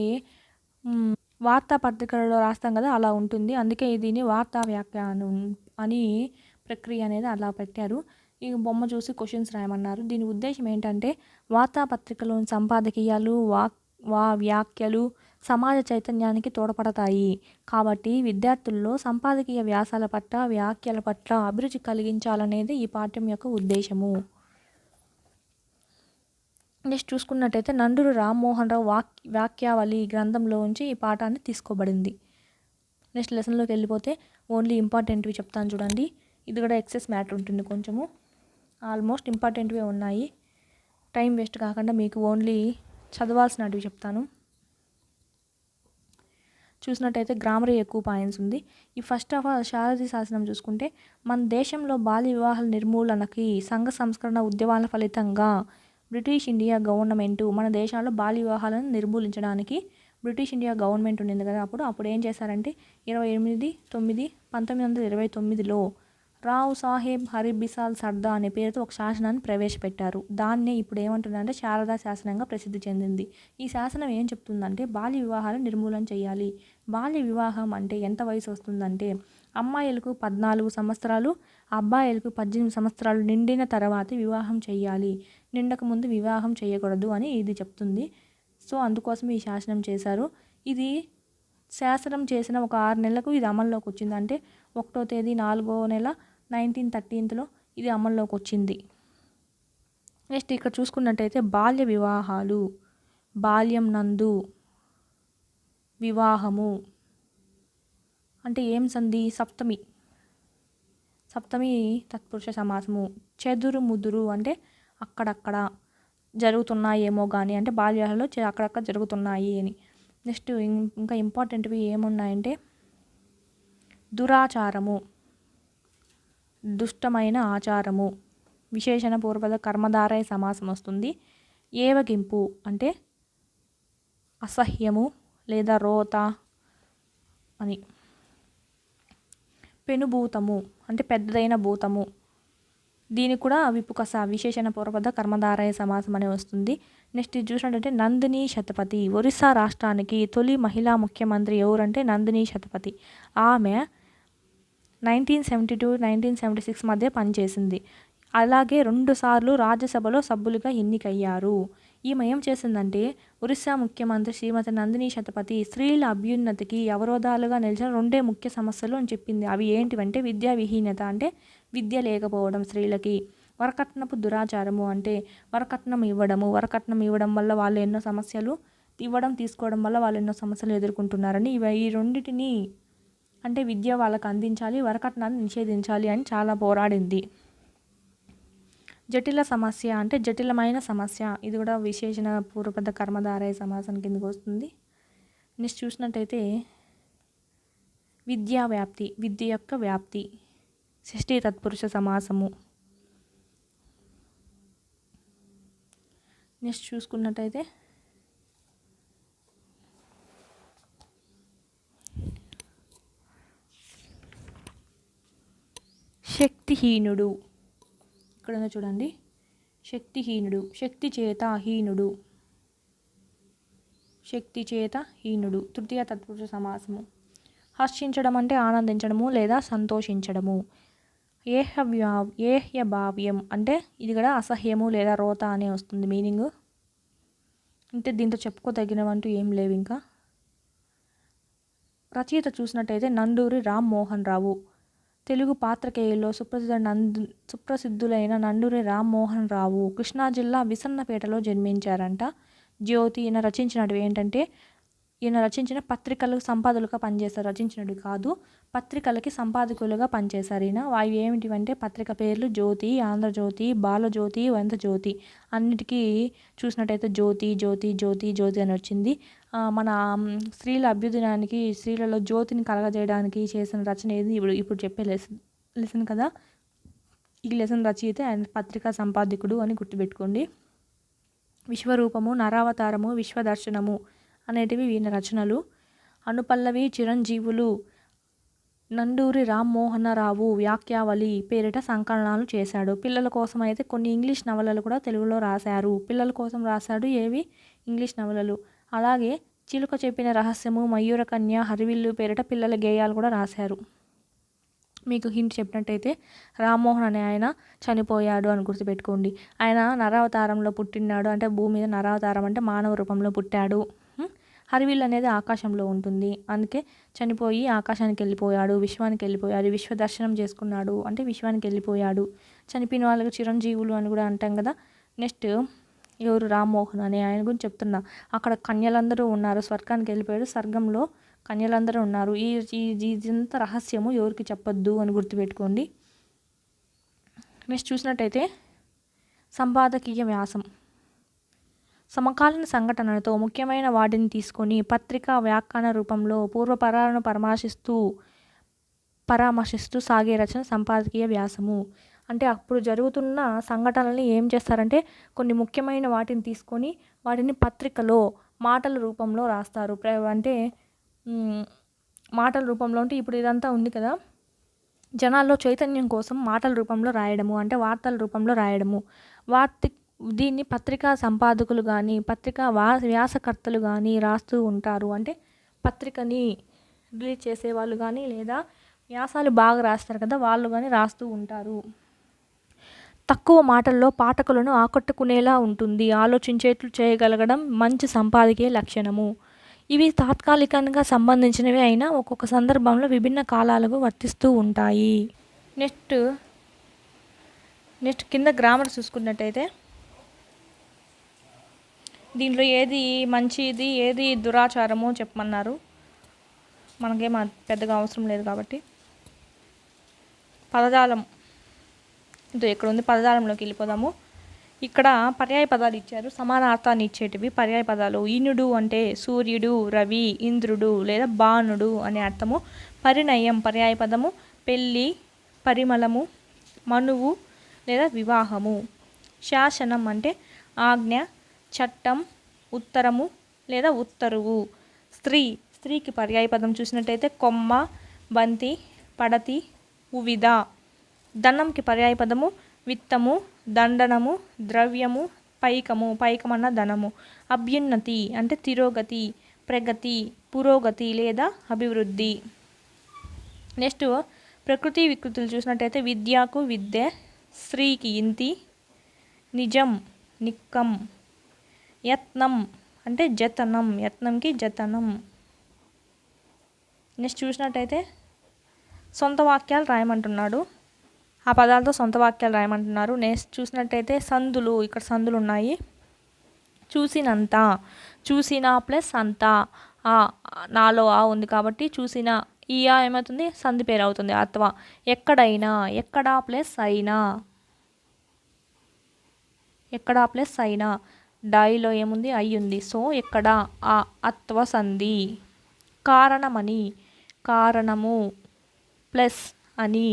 వార్తాపత్రికలలో రాస్తాం కదా, అలా ఉంటుంది. అందుకే దీన్ని వార్తా వ్యాఖ్య అని ప్రక్రియ అనేది అలా పెట్టారు. ఈ బొమ్మ చూసి క్వశ్చన్స్ రాయమన్నారు. దీని ఉద్దేశం ఏంటంటే వార్తాపత్రికలోని సంపాదకీయాలు వ్యాఖ్యలు సమాజ చైతన్యానికి తోడ్పడతాయి. కాబట్టి విద్యార్థుల్లో సంపాదకీయ వ్యాసాల పట్ల వ్యాఖ్యల పట్ల అభిరుచి కలిగించాలనేది ఈ పాఠ్యం యొక్క ఉద్దేశము. నెక్స్ట్ చూసుకున్నట్టయితే నండూరి రామ్మోహన్ రావు వ్యాఖ్యావళి గ్రంథంలోంచి ఈ పాఠాన్ని తీసుకోబడింది. నెక్స్ట్ లెసన్లోకి వెళ్ళిపోతే ఓన్లీ ఇంపార్టెంట్వి చెప్తాను చూడండి. ఇది కూడా ఎక్సెస్ మ్యాటర్ ఉంటుంది కొంచెము. ఆల్మోస్ట్ ఇంపార్టెంట్వే ఉన్నాయి. టైం వేస్ట్ కాకుండా మీకు ఓన్లీ చదవాల్సినవి చెప్తాను. చూసినట్టయితే గ్రామర్ ఎక్కువ పాయింట్స్ ఉంది. ఈ ఫస్ట్ ఆఫ్ ఆల్ శారదీ శాసనం చూసుకుంటే మన దేశంలో బాల్య వివాహాల నిర్మూలనకి సంఘ సంస్కరణ ఉద్యమాల ఫలితంగా బ్రిటిష్ ఇండియా గవర్నమెంటు మన దేశంలో బాల్య వివాహాలను నిర్మూలించడానికి బ్రిటిష్ ఇండియా గవర్నమెంట్ ఉండింది కదా, అప్పుడు ఏం చేశారంటే 28/9/1929లో రావ్ సాహెబ్ హరిబిసాల్ సర్దా అనే పేరుతో ఒక శాసనాన్ని ప్రవేశపెట్టారు. దాన్నే ఇప్పుడు ఏమంటున్నారంటే శారదా శాసనంగా ప్రసిద్ధి చెందింది. ఈ శాసనం ఏం చెప్తుందంటే బాల్య వివాహాలను నిర్మూలన చేయాలి. బాల్య వివాహం అంటే ఎంత వయసు వస్తుందంటే అమ్మాయిలకు 14 సంవత్సరాలు, అబ్బాయిలకు 18 సంవత్సరాలు నిండిన తర్వాత వివాహం చేయాలి. నిండక ముందు వివాహం చేయకూడదు అని ఇది చెప్తుంది. సో అందుకోసం ఈ శాసనం చేశారు. ఇది శాసనం చేసిన ఒక 6 నెలలకు ఇది అమల్లోకి వచ్చింది. అంటే 1వ తేదీ 4వ నెల 1913లో ఇది అమల్లోకి వచ్చింది. నెక్స్ట్ ఇక్కడ చూసుకున్నట్టయితే బాల్య వివాహాలు, బాల్యం నందు వివాహము అంటే ఏం సంధి? సప్తమి తత్పురుష సమాసము. చెదురు ముదురు అంటే అక్కడక్కడ జరుగుతున్నాయేమో కానీ, అంటే బాల్యాలలో అక్కడక్కడ జరుగుతున్నాయి అని. నెక్స్ట్ ఇంకా ఇంపార్టెంట్వి ఏమున్నాయంటే దురాచారము, దుష్టమైన ఆచారము, విశేషణ పూర్వపద కర్మధారయ సమాసం వస్తుంది. ఏవగింపు అంటే అసహ్యము లేదా రోత అని. పెనుభూతము అంటే పెద్దదైన భూతము, దీనికి కూడా విపుకస విశేషణ పూర్వపద కర్మధారయ సమాసం అనే వస్తుంది. నెక్స్ట్ ఇది చూసినట్టయితే నందిని శతపథి. ఒరిస్సా రాష్ట్రానికి తొలి మహిళా ముఖ్యమంత్రి ఎవరంటే నందిని శతపథి. ఆమె 1972-1976 మధ్య పనిచేసింది. అలాగే 2 సార్లు రాజ్యసభలో సభ్యులుగా ఎన్నికయ్యారు. ఈమె ఏం చేసిందంటే ఒరిస్సా ముఖ్యమంత్రి శ్రీమతి నందిని శతపథి స్త్రీల అభ్యున్నతికి అవరోధాలుగా నిలిచిన 2 ముఖ్య సమస్యలు అని చెప్పింది. అవి ఏంటివంటే విద్యా విహీనత అంటే విద్య లేకపోవడం స్త్రీలకి, వరకట్నపు దురాచారము అంటే వరకట్నం ఇవ్వడం వల్ల వాళ్ళు ఎన్నో సమస్యలు తీసుకోవడం వల్ల వాళ్ళు ఎన్నో సమస్యలు ఎదుర్కొంటున్నారని, ఈ రెండింటిని అంటే విద్య వాళ్ళకి అందించాలి, వరకట్నాన్ని నిషేధించాలి అని చాలా పోరాడింది. జటిల సమస్య అంటే జటిలమైన సమస్య, ఇది కూడా విశేషణ పూర్వపద కర్మధారయ సమాసం కిందకు వస్తుంది. నెక్స్ట్ చూసినట్టయితే విద్యా వ్యాప్తి, విద్య యొక్క వ్యాప్తి, షష్ఠీ తత్పురుష సమాసము. నెక్స్ట్ చూసుకున్నట్టయితే శక్తిహీనుడు, ఇక్కడ చూడండి శక్తిహీనుడు, శక్తి చేత హీనుడు, తృతీయ తత్పురుష సమాసము. హర్షించడం అంటే ఆనందించడము లేదా సంతోషించడము. ఏహ్యభావ్యం అంటే ఇది కూడా అసహ్యము లేదా రోత అనే వస్తుంది మీనింగ్. అంటే దీంతో చెప్పుకోదగినవంటూ ఏం లేవు. ఇంకా రచయిత చూసినట్టయితే నండూరి రామ్మోహన్ రావు. తెలుగు పాత్రికేయుల్లో సుప్రసిద్ధులైన నండూరి రామ్మోహన్ రావు కృష్ణా జిల్లా విసన్నపేటలో జన్మించారంట. జ్యోతి ఈయన రచించినవి ఏంటంటే ఈయన రచించిన పత్రికలకు సంపాదకులుగా పనిచేస్తారు. రచించినవి కాదు, పత్రికలకి సంపాదకులుగా పనిచేశారు ఈయన. అవి ఏమిటివంటే పత్రిక పేర్లు జ్యోతి, ఆంధ్రజ్యోతి, బాలజ్యోతి, వంతజ్యోతి. అన్నిటికీ చూసినట్టయితే జ్యోతి అని వచ్చింది. మన స్త్రీల అభ్యుదయానికి, స్త్రీలలో జ్యోతిని కలగజేయడానికి చేసిన రచన ఏది ఇప్పుడు చెప్పే లెసన్ కదా. ఈ లెసన్ రచయితే ఆయన పత్రికా సంపాదకుడు అని గుర్తుపెట్టుకోండి. విశ్వరూపము, నరావతారము, విశ్వదర్శనము అనేటివి ఈయన రచనలు. అనుపల్లవి, చిరంజీవులు, నండూరి రామ్మోహనరావు వ్యాఖ్యావళి పేరిట సంకలనాలు చేశాడు. పిల్లల కోసం అయితే కొన్ని ఇంగ్లీష్ నవలలు కూడా తెలుగులో రాశారు. పిల్లల కోసం రాశాడు ఏవి ఇంగ్లీష్ నవలలు. అలాగే చిలుక చెప్పిన రహస్యము, మయూరకన్య, హరివిల్లు పేరిట పిల్లల గేయాలు కూడా రాశారు. మీకు హింట్ చెప్పినట్టయితే రామ్మోహన్ అనే ఆయన చనిపోయాడు అని గుర్తుపెట్టుకోండి. ఆయన నరావతారంలో పుట్టినాడు, అంటే భూమి మీద నరావతారం అంటే మానవ రూపంలో పుట్టాడు. హరివిల్లు అనేది ఆకాశంలో ఉంటుంది, అందుకే చనిపోయి ఆకాశానికి వెళ్ళిపోయాడు, విశ్వానికి వెళ్ళిపోయాడు. విశ్వ దర్శనం చేసుకున్నాడు అంటే విశ్వానికి వెళ్ళిపోయాడు. చనిపోయిన వాళ్ళకి చిరంజీవులు అని కూడా అంటాం కదా. నెక్స్ట్ ఎవరు? రామ్మోహన్ అనే ఆయన గురించి చెప్తున్నా. అక్కడ కన్యలందరూ ఉన్నారు, స్వర్గానికి వెళ్ళిపోయాడు, స్వర్గంలో కన్యలందరూ ఉన్నారు. ఇదంతా రహస్యము, ఎవరికి చెప్పొద్దు అని గుర్తుపెట్టుకోండి. నెక్స్ట్ చూసినట్టయితే సంపాదకీయ వ్యాసం. సమకాలీన సంఘటనలతో ముఖ్యమైన వాటిని తీసుకొని పత్రికా వ్యాఖ్యాన రూపంలో పూర్వపరాలను పరామర్శిస్తూ సాగే రచన సంపాదకీయ వ్యాసము. అంటే అప్పుడు జరుగుతున్న సంఘటనల్ని ఏం చేస్తారంటే కొన్ని ముఖ్యమైన వాటిని తీసుకొని వాటిని పత్రికలో మాటల రూపంలో రాస్తారు. అంటే మాటల రూపంలో అంటే ఇప్పుడు ఇదంతా ఉంది కదా, జనాల్లో చైతన్యం కోసం మాటల రూపంలో రాయడము అంటే వార్తల రూపంలో రాయడము. దీన్ని పత్రికా సంపాదకులు కానీ పత్రికా వ్యాసకర్తలు కానీ రాస్తూ ఉంటారు. అంటే పత్రికని రిలీజ్ చేసేవాళ్ళు కానీ లేదా వ్యాసాలు బాగా రాస్తారు కదా, వాళ్ళు కానీ రాస్తూ ఉంటారు. తక్కువ మాటల్లో పాఠకులను ఆకట్టుకునేలా ఉంటుంది, ఆలోచించేట్లు చేయగలగడం మంచి సంపాదకీయ లక్షణము. ఇవి తాత్కాలికంగా సంబంధించినవి అయినా ఒక్కొక్క సందర్భంలో విభిన్న కాలాలకు వర్తిస్తూ ఉంటాయి. నెక్స్ట్ కింద గ్రామర్ చూసుకున్నట్టయితే దీంట్లో ఏది మంచిది ఏది దురాచారమో చెప్పమన్నారు. మనకేం పెద్దగా అవసరం లేదు కాబట్టి. పదజాలం ఇక్కడ ఉంది, పదజాలంలోకి వెళ్ళిపోదాము. ఇక్కడ పర్యాయ పదాలు ఇచ్చారు, సమానార్థాన్ని ఇచ్చేటివి పర్యాయ పదాలు. ఈనుడు అంటే సూర్యుడు, రవి, ఇంద్రుడు లేదా బాణుడు అనే అర్థము. పరిణయం పర్యాయ పదము, పెళ్ళి, పరిమళము, మనువు లేదా వివాహము. శాసనం అంటే ఆజ్ఞ, చట్టం, ఉత్తరము లేదా ఉత్తరువు. స్త్రీకి పర్యాయ పదం చూసినట్టయితే కొమ్మ, బంతి, పడతి, ఉవిద. ధనంకి పర్యాయ పదము విత్తము, దండనము, ద్రవ్యము, పైకమన్న ధనము. అభ్యున్నతి అంటే తిరోగతి, ప్రగతి, పురోగతి లేదా అభివృద్ధి. నెక్స్ట్ ప్రకృతి వికృతులు చూసినట్టయితే విద్యకు విద్య, స్త్రీకి ఇంతి, నిజం నిక్కం, యత్నం అంటే జతనం, యత్నంకి జతనం. నెక్స్ట్ చూసినట్టయితే సొంత వాక్యాలు రాయమంటున్నాడు, ఆ పదాలతో సొంత వాక్యాలు రాయమంటున్నారు. నెక్స్ట్ చూసినట్టయితే సందులు, ఇక్కడ సందులు ఉన్నాయి. చూసినంత, చూసిన ప్లస్ అంత, నాలో ఆ ఉంది కాబట్టి చూసిన, ఈ ఆ ఏమవుతుంది సంధి పేరు అవుతుంది, అథవా. ఎక్కడైనా, ఎక్కడా ప్లస్ అయినా, ఎక్కడా ప్లస్ అయినా. డైలో ఏముంది అయ్యుంది, సో ఎక్కడ ఆ అత్వ సంధి. కారణమని, కారణము ప్లస్ అని,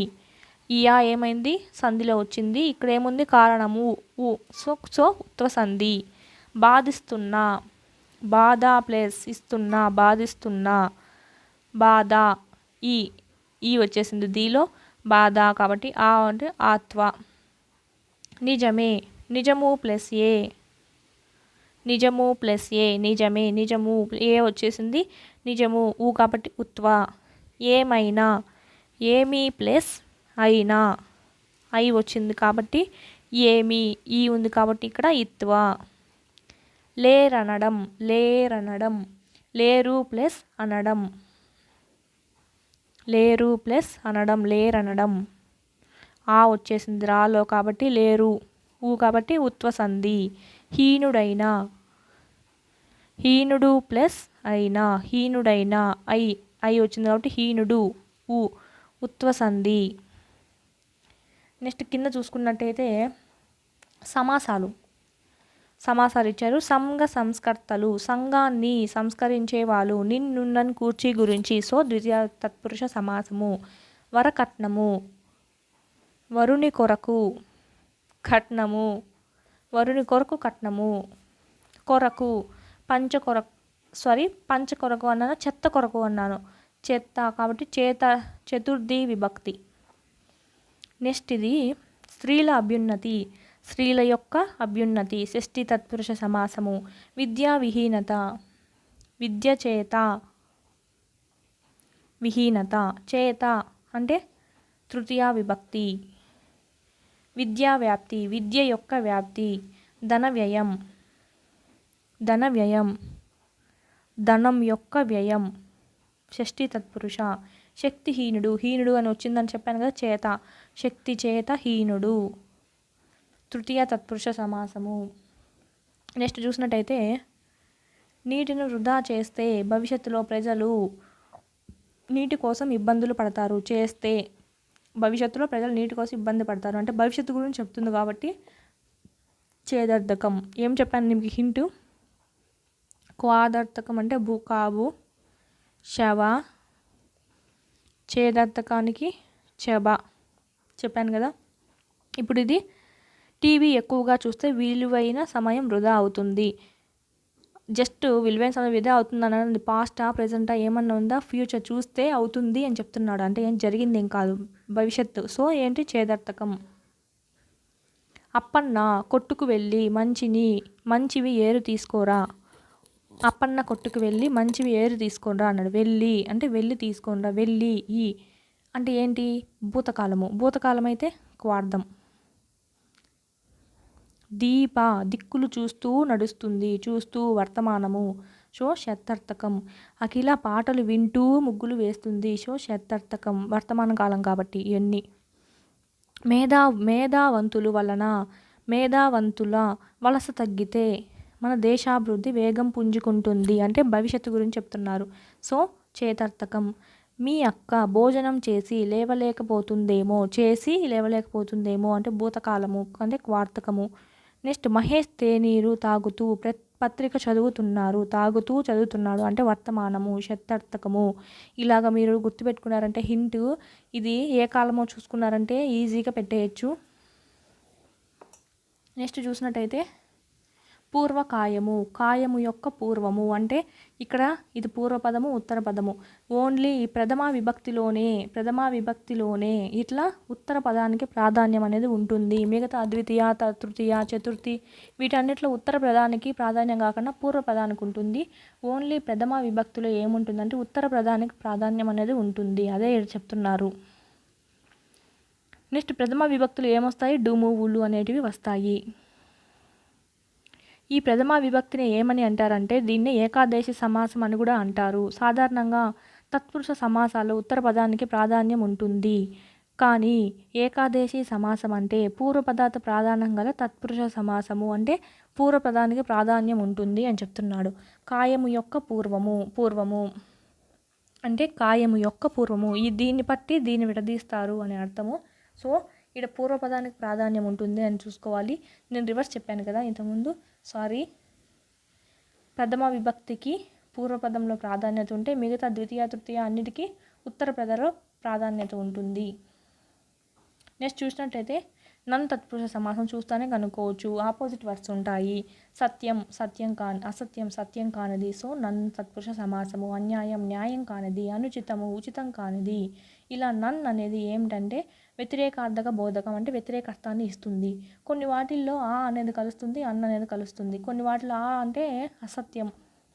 ఇయా ఏమైంది సంధిలో వచ్చింది, ఇక్కడ ఏముంది కారణము ఉ, సో ఉత్వ సంధి. బాధిస్తున్నా, బాధ ప్లస్ ఇస్తున్నా, బాధిస్తున్నా, బాధ, ఈ వచ్చేసింది దీలో బాధ కాబట్టి ఆ అంటే ఆత్వ. నిజమే, నిజము ప్లస్ ఏ, నిజము ప్లస్ ఏ, నిజమే, నిజము ఏ వచ్చేసింది నిజము, ఊ కాబట్టి ఉత్వ. ఏమైనా, ఏమి ప్లస్ అయినా, ఐ వచ్చింది కాబట్టి ఏమి, ఈ ఉంది కాబట్టి ఇక్కడ ఇత్వ. లేరనడం, లేరనడం, లేరు ప్లస్ అనడం, లేరు ప్లస్ అనడం, లేరనడం. ఆ వచ్చేసింది రాలో కాబట్టి లేరు, ఊ కాబట్టి ఉత్వ సంధి. హీనుడైనా, హీనుడు ప్లస్ అయినా, హీనుడైనా, ఐ వచ్చింది కాబట్టి హీనుడు, ఊ ఉత్వ సంధి. నెక్స్ట్ కింద చూసుకున్నట్టయితే సమాసాలు ఇచ్చారు. సంఘ సంస్కర్తలు, సంఘాన్ని సంస్కరించేవాళ్ళు. నిన్నున్నన్ కూర్చి గురించి, సో ద్వితీయ తత్పురుష సమాసము. వరకట్నము, వరుని కొరకు కట్నము, వరుని కొరకు కట్నము. కొరకు, పంచ కొరకు అన్నాను, చెత్త కొరకు అన్నాను, చెత్త కాబట్టి చతుర్థి విభక్తి. నెక్స్ట్ ఇది స్త్రీల అభ్యున్నతి, స్త్రీల యొక్క అభ్యున్నతి, షష్ఠి తత్పురుష సమాసము. విద్యా విహీనత, విద్య చేత, విహీనత, చేత అంటే తృతీయ విభక్తి. విద్యా వ్యాప్తి, విద్య యొక్క వ్యాప్తి. ధన వ్యయం, ధన వ్యయం, ధనం యొక్క వ్యయం, షష్ఠి తత్పురుష. శక్తిహీనుడు, హీనుడు అని వచ్చిందని చెప్పాను కదా, చేత, శక్తి చేత హీనుడు, తృతీయ తత్పురుష సమాసము. నెక్స్ట్ చూసినట్టయితే నీటిని వృధా చేస్తే భవిష్యత్తులో ప్రజలు నీటి కోసం ఇబ్బందులు పడతారు. చేస్తే భవిష్యత్తులో ప్రజలు నీటి కోసం ఇబ్బంది పడతారు అంటే భవిష్యత్తు గురించి చెప్తుంది కాబట్టి చేదర్థకం. ఏం చెప్పాను మీకు హింటు, క్వాదర్థకం అంటే భూకాబు, శవ, చేదర్థకానికి చెబ చెప్పాను కదా. ఇప్పుడు ఇది టీవీ ఎక్కువగా చూస్తే విలువైన సమయం వృధా అవుతుంది. జస్ట్ విలువైన సమయం వృధా అవుతుంది అన్నది పాస్టా ప్రెజెంటా ఏమన్నా ఉందా, ఫ్యూచర్ చూస్తే అవుతుంది అని చెప్తున్నాడు, అంటే ఏం జరిగింది ఏం కాదు భవిష్యత్తు. సో ఏంటి చేదర్థకం. అప్పన్న కొట్టుకు వెళ్ళి మంచివి ఏరు తీసుకోరా, అప్పన్న కొట్టుకు వెళ్ళి మంచివి ఏరు తీసుకోరా అన్నాడు. వెళ్ళి అంటే వెళ్ళి తీసుకోరా, వెళ్ళి ఈ అంటే ఏంటి భూతకాలము, భూతకాలం అయితే క్వార్థం. దీప దిక్కులు చూస్తూ నడుస్తుంది, చూస్తూ వర్తమానము. సో శతార్థకం. అఖిల పాటలు వింటూ ముగ్గులు వేస్తుంది. సో శతార్థకం. వర్తమాన కాలం కాబట్టి ఇవన్నీ. మేధావంతుల వలస తగ్గితే మన దేశాభివృద్ధి వేగం పుంజుకుంటుంది అంటే భవిష్యత్తు గురించి చెప్తున్నారు. సో చేతార్థకం. మీ అక్క భోజనం చేసి లేవలేకపోతుందేమో అంటే భూతకాలము అంటే వార్తకము. నెక్స్ట్ మహేష్ తేనీరు తాగుతూ పత్రిక చదువుతున్నాడు అంటే వర్తమానము శతార్థకము. ఇలాగ మీరు గుర్తుపెట్టుకున్నారంటే హింట్ ఇది ఏ కాలమో చూసుకున్నారంటే ఈజీగా పెట్టేయచ్చు. నెక్స్ట్ చూసినట్టయితే పూర్వకాయము. కాయము యొక్క పూర్వము అంటే ఇక్కడ ఇది పూర్వపదము ఉత్తర పదము. ఓన్లీ ఈ ప్రథమా విభక్తిలోనే ఇట్లా ఉత్తర పదానికి ప్రాధాన్యం అనేది ఉంటుంది. మిగతా ద్వితీయ తృతీయ చతుర్థి వీటన్నిటిలో ఉత్తర పదానికి ప్రాధాన్యం కాకుండా పూర్వ పదానికి ఉంటుంది. ఓన్లీ ప్రథమా విభక్తిలో ఏముంటుందంటే ఉత్తర పదానికి ప్రాధాన్యం అనేది ఉంటుంది. అదే చెప్తున్నారు. నెక్స్ట్ ప్రథమ విభక్తులు ఏమొస్తాయి? డుము ఉలు అనేటివి వస్తాయి. ఈ ప్రథమ విభక్తిని ఏమని అంటారంటే దీన్ని ఏకాదేశి సమాసం అని కూడా అంటారు. సాధారణంగా తత్పురుష సమాసాలు ఉత్తర పదానికి ప్రాధాన్యం ఉంటుంది. కానీ ఏకాదేశి సమాసం అంటే పూర్వపదార్థ ప్రాధాన్యం గల తత్పురుష సమాసము అంటే పూర్వపదానికి ప్రాధాన్యం ఉంటుంది అని చెప్తున్నాడు. కాయము యొక్క పూర్వము అంటే కాయము యొక్క పూర్వము దీన్ని బట్టి దీన్ని విడదీస్తారు అని అర్థము. సో ఇక్కడ పూర్వపదానికి ప్రాధాన్యం ఉంటుంది అని చూసుకోవాలి. నేను రివర్స్ చెప్పాను కదా ఇంతకుముందు, సారీ. ప్రథమ విభక్తికి పూర్వపదంలో ప్రాధాన్యత ఉంటే మిగతా ద్వితీయ తృతీయ అన్నిటికీ ఉత్తర పదంలో ప్రాధాన్యత ఉంటుంది. నెక్స్ట్ చూసినట్టయితే నన్ తత్పురుష సమాసం చూస్తానే కనుక్కోవచ్చు. ఆపోజిట్ వర్డ్స్ ఉంటాయి. అసత్యం కానిది. సో నన్ తత్పురుష సమాసము. అన్యాయం న్యాయం కానిది. అనుచితము ఉచితం కానిది. ఇలా నన్ అనేది ఏమిటంటే వ్యతిరేకార్థక బోధకం అంటే వ్యతిరేక అర్థాన్ని ఇస్తుంది. కొన్ని వాటిల్లో ఆ అనేది కలుస్తుంది, అన్ అనేది కలుస్తుంది. కొన్ని వాటిలో ఆ అంటే అసత్యం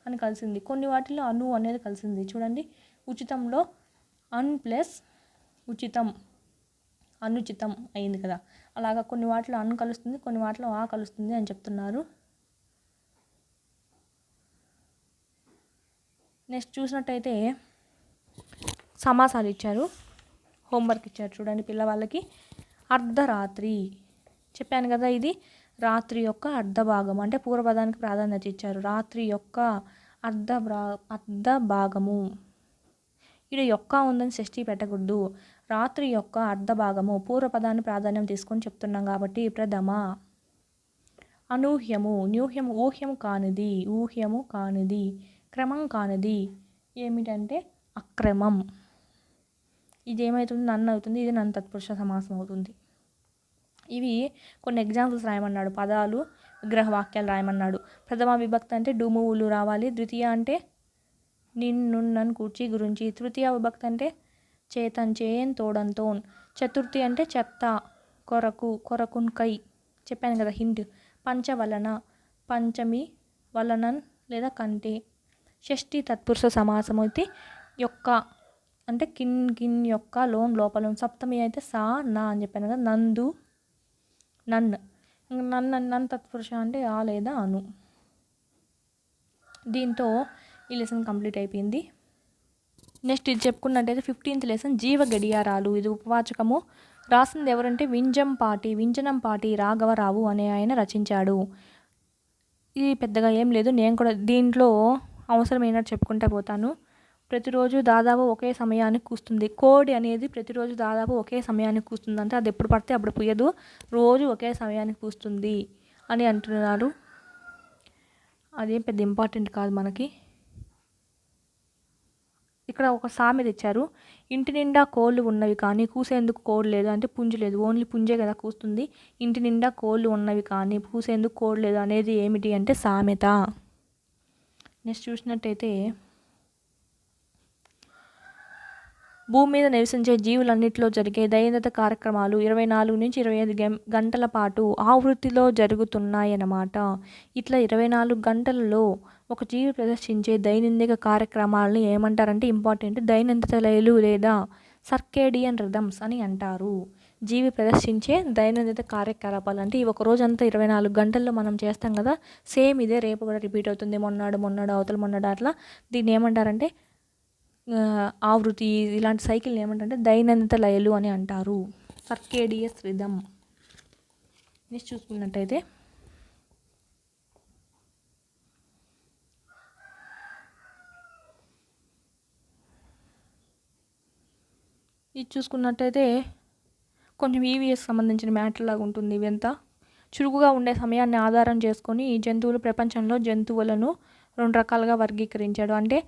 అని కలిసింది, కొన్ని వాటిల్లో అను అనేది కలిసింది. చూడండి, ఉచితంలో అన్ ప్లస్ ఉచితం అనుచితం అయింది కదా. అలాగా కొన్ని వాటిలో అన్ కలుస్తుంది, కొన్ని వాటిలో ఆ కలుస్తుంది అని చెప్తున్నారు. నెక్స్ట్ చూసినట్టయితే సమాసాలు ఇచ్చారు, హోంవర్క్ ఇచ్చారు. చూడండి పిల్లవాళ్ళకి. అర్ధరాత్రి చెప్పాను కదా, ఇది రాత్రి యొక్క అర్ధ భాగం అంటే పూర్వపదానికి ప్రాధాన్యత ఇచ్చారు. రాత్రి యొక్క అర్ధ భాగము. ఇక్కడ యొక్క ఉందని షష్ఠి పెట్టకూడదు. రాత్రి యొక్క అర్ధ భాగము పూర్వపదాన్ని ప్రాధాన్యం తీసుకొని చెప్తున్నాం కాబట్టి ప్రథమ. అనూహ్యము ఊహ్యము కానిది. క్రమం కానిది ఏమిటంటే అక్రమం. ఇది ఏమవుతుంది? నన్ను అవుతుంది. ఇది నన్ను తత్పురుష సమాసం అవుతుంది. ఇవి కొన్ని ఎగ్జాంపుల్స్ రాయమన్నాడు. పదాలు విగ్రహ వాక్యాలు రాయమన్నాడు. ప్రథమ విభక్తి అంటే డుము ఉలు రావాలి. ద్వితీయ అంటే నిన్ను కూర్చి గురించి. తృతీయ విభక్తి అంటే చేతన్ చేన్ తోడంతోన్. చతుర్థి అంటే చెత్త కొరకున్ కై. చెప్పాను కదా హింట్. పంచవలన పంచమి వలనన్ లేదా కంటే. షష్ఠి తత్పురుష సమాసం అయితే యొక్క అంటే కిన్ యొక్క లోన్ లోపల. సప్తమి అయితే సా నా అని చెప్పాను కదా. నందు నన్ను తత్పురుష అంటే ఆ లేదా అను. దీంతో ఈ లెసన్ కంప్లీట్ అయిపోయింది. నెక్స్ట్ ఇది చెప్పుకున్నట్టయితే 15th లెసన్ జీవ గడియారాలు. ఇది ఉపవాచకము. రాసింది ఎవరంటే వింజనంపాటి రాఘవరావు అనే ఆయన రచించాడు. ఇది పెద్దగా ఏం లేదు, నేను కూడా దీంట్లో అవసరమైనట్టు చెప్పుకుంటూ పోతాను. ప్రతిరోజు దాదాపు ఒకే సమయానికి కూస్తుంది. కోడి అనేది ప్రతిరోజు దాదాపు ఒకే సమయానికి కూస్తుంది. అంటే అది ఎప్పుడు పడితే అప్పుడు పూయదు, రోజు ఒకే సమయానికి కూస్తుంది అని అంటున్నారు. అదేం పెద్ద ఇంపార్టెంట్ కాదు మనకి. ఇక్కడ ఒక సామెత ఇచ్చారు. ఇంటి నిండా కోళ్ళు ఉన్నవి కానీ కూసేందుకు కోడి లేదు. అంటే పుంజు లేదు, ఓన్లీ పుంజే కదా కూస్తుంది. ఇంటి నిండా కోళ్ళు ఉన్నవి కానీ కూసేందుకు కోడి లేదు అనేది ఏమిటి అంటే సామెత. నెక్స్ట్ చూసినట్టయితే భూమి మీద నివసించే జీవులన్నింటిలో జరిగే దైనందిన కార్యక్రమాలు 24 నుంచి 25 గంటల పాటు ఆవృత్తిలో జరుగుతున్నాయన్నమాట. ఇట్లా 24 గంటలలో ఒక జీవి ప్రదర్శించే దైనందిక కార్యక్రమాలని ఏమంటారంటే ఇంపార్టెంట్ దైనందిన లయలు లేదా సర్కేడియన్ రిథమ్స్ అని అంటారు. జీవి ప్రదర్శించే దైనందిన కార్యకలాపాలు. అంటే ఇవి ఒక రోజంతా 24 గంటల్లో మనం చేస్తాం కదా, సేమ్ ఇదే రేపు కూడా రిపీట్ అవుతుంది, మొన్నాడు అవతల మొన్నాడు అట్లా. దీన్ని ఏమంటారంటే ఆవృత్తి, ఇలాంటి సైకిల్ని ఏమంటారంటే దైనందిన లయలు అని అంటారు, సర్కేడియస్ రిథమ్. నెక్స్ట్ చూసుకున్నట్టయితే ఇది చూసుకున్నట్టయితే కొంచెం ఈవీఎస్ సంబంధించిన మ్యాటర్ లాగా ఉంటుంది. ఇవంతా చురుకుగా ఉండే సమయాన్ని ఆధారం చేసుకొని ఈ జంతువులు ప్రపంచంలో జంతువులను 2 రకాలుగా వర్గీకరించాడు. అంటే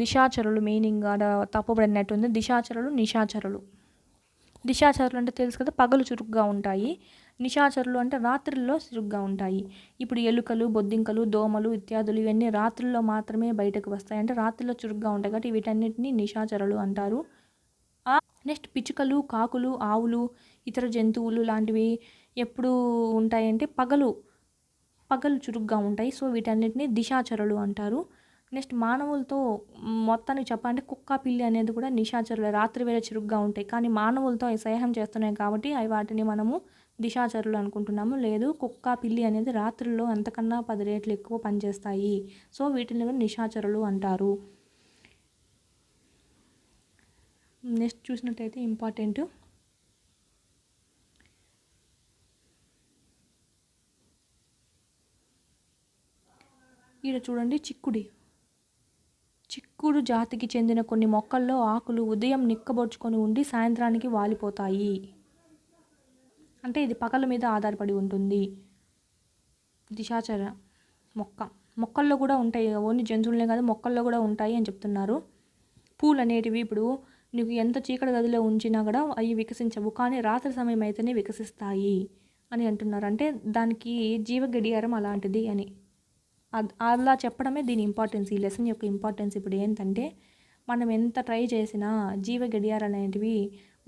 దిశాచరులు మీనింగ్ ఆడ తప్పుబడినట్టుంది. దిశాచరులు, నిశాచరులు. దిశాచరులు అంటే తెలుసు కదా, పగలు చురుగ్గా ఉంటాయి. నిశాచరులు అంటే రాత్రుల్లో చురుగ్గా ఉంటాయి. ఇప్పుడు ఎలుకలు, బొద్దింకలు, దోమలు ఇత్యాదులు ఇవన్నీ రాత్రుల్లో మాత్రమే బయటకు వస్తాయి. అంటే రాత్రుల్లో చురుగ్గా ఉంటాయి కాబట్టి వీటన్నిటిని నిశాచరులు అంటారు. నెక్స్ట్ పిచ్చుకలు, కాకులు, ఆవులు, ఇతర జంతువులు లాంటివి ఎప్పుడు ఉంటాయంటే పగలు చురుగ్గా ఉంటాయి. సో వీటన్నిటిని దిశాచరులు అంటారు. నెక్స్ట్ మానవులతో మొత్తానికి చెప్పాలంటే కుక్క, పిల్లి అనేది కూడా నిశాచరులు, రాత్రి వేళ చురుగ్గా ఉంటాయి. కానీ మానవులతో అవి స్నేహం చేస్తున్నాయి కాబట్టి అవి వాటిని మనము దిశాచరులు అనుకుంటున్నాము. లేదు, కుక్క, పిల్లి అనేది రాత్రుల్లో అంతకన్నా 10 రెట్లు ఎక్కువ పనిచేస్తాయి. సో వీటిని కూడా నిశాచరులు అంటారు. నెక్స్ట్ చూసినట్టయితే ఇంపార్టెంట్, ఈడ చూడండి, చిక్కుడు జాతికి చెందిన కొన్ని మొక్కల్లో ఆకులు ఉదయం నిక్కబొడుచుకొని ఉండి సాయంత్రానికి వాలిపోతాయి. అంటే ఇది పగల మీద ఆధారపడి ఉంటుంది. దిశాచర మొక్కల్లో కూడా ఉంటాయి, ఓన్లీ జంతువులనే కాదు మొక్కల్లో కూడా ఉంటాయి అని చెప్తున్నారు. పూలు అనేటివి ఇప్పుడు నీకు ఎంత చీకటి గదిలో ఉంచినా కూడా అవి వికసించవు, కానీ రాత్రి సమయం అయితేనే వికసిస్తాయి అని అంటున్నారు. అంటే దానికి జీవ గడియారం అలాంటిది అని అలా చెప్పడమే దీని ఇంపార్టెన్స్, ఈ లెసన్ యొక్క ఇంపార్టెన్స్. ఇప్పుడు ఏంటంటే మనం ఎంత ట్రై చేసినా జీవ గడియారాలు అనేటివి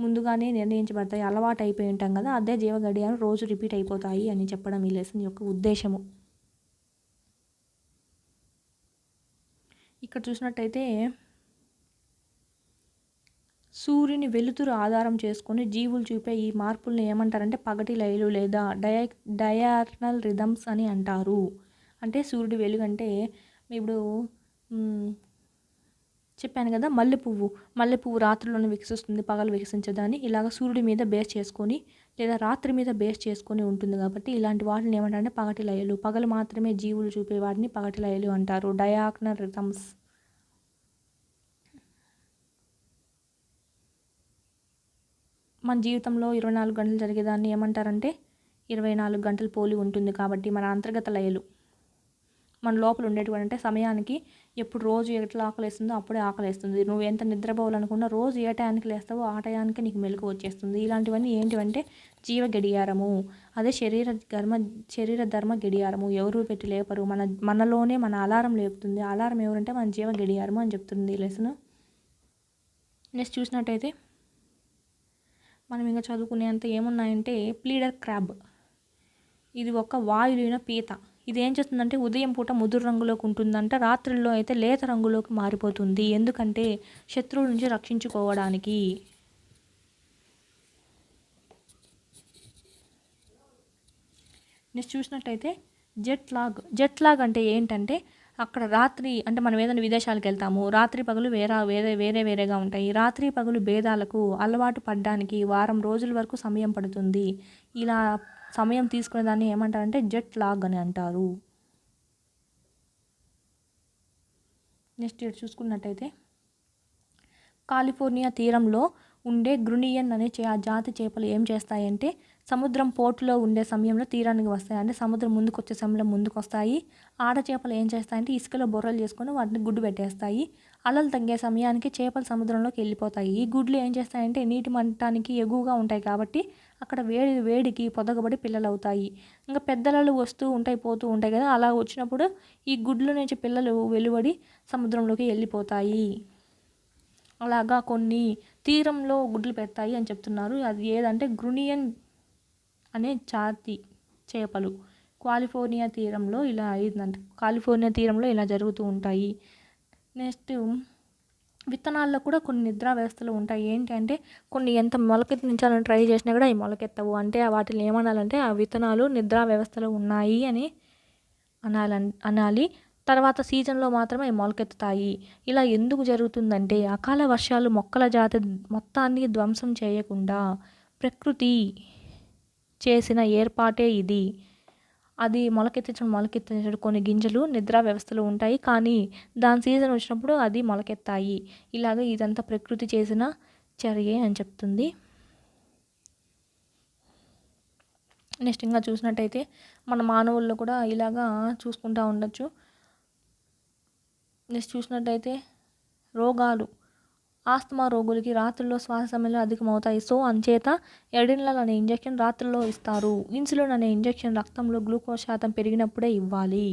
ముందుగానే నిర్ణయించబడతాయి, అలవాటు అయిపోయి ఉంటాం కదా, అదే జీవ గడియారం రోజు రిపీట్ అయిపోతాయి అని చెప్పడం ఈ లెసన్ యొక్క ఉద్దేశము. ఇక్కడ చూసినట్టయితే సూర్యుని వెలుతురు ఆధారం చేసుకొని జీవులు చూపే ఈ మార్పుల్ని ఏమంటారంటే పగటి లయలు లేదా డయార్నల్ రిథమ్స్ అని అంటారు. అంటే సూర్యుడి వెలుగు అంటే ఇప్పుడు చెప్పాను కదా, మల్లెపువ్వు రాత్రిలోనే వికసిస్తుంది, పగలు వికసించదని. ఇలాగ సూర్యుడి మీద బేస్ చేసుకొని లేదా రాత్రి మీద బేస్ చేసుకొని ఉంటుంది కాబట్టి ఇలాంటి వాటిని ఏమంటారంటే పగటి లయలు. పగలు మాత్రమే జీవులు చూపే వాటిని పగటి లయలు అంటారు, డయార్నల్ రిథమ్స్. మన జీవితంలో 24 గంటలు జరిగేదాన్ని ఏమంటారంటే 24 గంటలు పోలి ఉంటుంది కాబట్టి మన అంతర్గత లయలు. మన లోపల ఉండేటువంటి అంటే సమయానికి ఎప్పుడు రోజు ఎట్లా ఆకలేస్తుందో అప్పుడే ఆకలేస్తుంది. నువ్వు ఎంత నిద్రపోవాలనుకున్నా రోజు ఏ టయానికి లేస్తావో ఆ టయానికి నీకు మెలకువ వచ్చేస్తుంది. ఇలాంటివన్నీ ఏంటివంటే జీవ గడియారము. అదే శరీర ధర్మ గడియారము. ఎవరు పెట్టి లేపరు, మనలోనే మన అలారం లేపుతుంది. అలారం ఎవరంటే మన జీవ గడియారము అని చెప్తుంది ఈ లెసన్. నెక్స్ట్ చూసినట్టయితే మనం ఇంకా చదువుకునేంత ఏమున్నాయంటే ప్లీడర్ క్రాబ్. ఇది ఒక వాయులీన పీత. ఇది ఏం చేస్తుందంటే ఉదయం పూట ముదురు రంగులోకి ఉంటుందంట, రాత్రుల్లో అయితే లేత రంగులోకి మారిపోతుంది. ఎందుకంటే శత్రువుల నుంచి రక్షించుకోవడానికి. నెక్స్ట్ చూసినట్టయితే జెట్ లాగ్ అంటే ఏంటంటే అక్కడ రాత్రి అంటే మనం ఏదైనా విదేశాలకు వెళ్తాము, రాత్రి పగలు వేరేగా ఉంటాయి. రాత్రి పగలు భేదాలకు అలవాటు పడడానికి వారం రోజుల వరకు సమయం పడుతుంది. ఇలా సమయం తీసుకునే దాన్ని ఏమంటారంటే జెట్ లాగ్ అని అంటారు. నెక్స్ట్ ఇటు చూసుకున్నట్టయితే కాలిఫోర్నియా తీరంలో ఉండే గ్రునియన్ అనే జాతి చేపలు ఏం చేస్తాయంటే సముద్రం పోర్టులో ఉండే సమయంలో తీరానికి వస్తాయి. అంటే సముద్రం ముందుకు వచ్చే సమయంలో ముందుకు వస్తాయి. ఆడ చేపలు ఏం చేస్తాయంటే ఇసుకలో బొర్రలు చేసుకొని వాటిని గుడ్డు పెట్టేస్తాయి. అలలు తగ్గే సమయానికి చేపలు సముద్రంలోకి వెళ్ళిపోతాయి. ఈ గుడ్లు ఏం చేస్తాయంటే నీటి మట్టానికి ఎగువగా ఉంటాయి కాబట్టి అక్కడ వేడికి పొదగబడి పిల్లలు అవుతాయి. ఇంకా పెద్దలలు వస్తూ ఉంటాయి పోతూ ఉంటాయి కదా, అలా వచ్చినప్పుడు ఈ గుడ్ల నుంచి పిల్లలు వెలువడి సముద్రంలోకి వెళ్ళిపోతాయి. అలాగా కొన్ని తీరంలో గుడ్లు పెడతాయి అని చెప్తున్నారు. అది ఏదంటే గ్రునియన్ అనే జాతి చేపలు కాలిఫోర్నియా తీరంలో ఇలా అయిందంట. కాలిఫోర్నియా తీరంలో ఇలా జరుగుతూ ఉంటాయి. నెక్స్ట్ విత్తనాల్లో కూడా కొన్ని నిద్రా వ్యవస్థలు ఉంటాయి. ఏంటి అంటే కొన్ని ఎంత మొలకెత్తించాలని ట్రై చేసినా కూడా అవి మొలకెత్తవు. అంటే వాటిని ఏమనాలంటే ఆ విత్తనాలు నిద్రా వ్యవస్థలో ఉన్నాయి అని అనాలి. తర్వాత సీజన్లో మాత్రమే అవి మొలకెత్తుతాయి. ఇలా ఎందుకు జరుగుతుందంటే అకాల వర్షాలు మొక్కల జాతి మొత్తాన్ని ధ్వంసం చేయకుండా ప్రకృతి చేసిన ఏర్పాటే ఇది. అది మొలకెత్తించడం కొన్ని గింజలు నిద్రా వ్యవస్థలో ఉంటాయి. కానీ దాని సీజన్ వచ్చినప్పుడు అది మొలకెత్తాయి. ఇలాగ ఇదంతా ప్రకృతి చేసిన చర్యే అని చెప్తుంది. నెక్స్ట్ ఇంకా చూసినట్టయితే మన మానవుల్లో కూడా ఇలాగా చూసుకుంటూ ఉండొచ్చు. నెక్స్ట్ చూసినట్టయితే రోగాలు, ఆస్తమా రోగులకి రాత్రుల్లో శ్వాస సమస్యలు అధికమవుతాయి. సో అంచేత ఎడినిలన్ అనే ఇంజెక్షన్ రాత్రుల్లో ఇస్తారు. ఇన్సులిన్ అనే ఇంజెక్షన్ రక్తంలో గ్లూకోజ్ శాతం పెరిగినప్పుడే ఇవ్వాలి.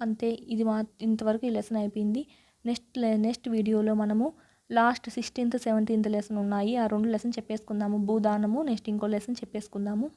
అంతే. ఇది ఇంతవరకు ఈ లెసన్ అయిపోయింది. నెక్స్ట్ వీడియోలో మనము లాస్ట్ 16th 17th లెసన్ ఉన్నాయి. ఆ 2 లెసన్ చెప్పేసుకుందాము. భూదానము నెక్స్ట్ ఇంకో లెసన్ చెప్పేసుకుందాము.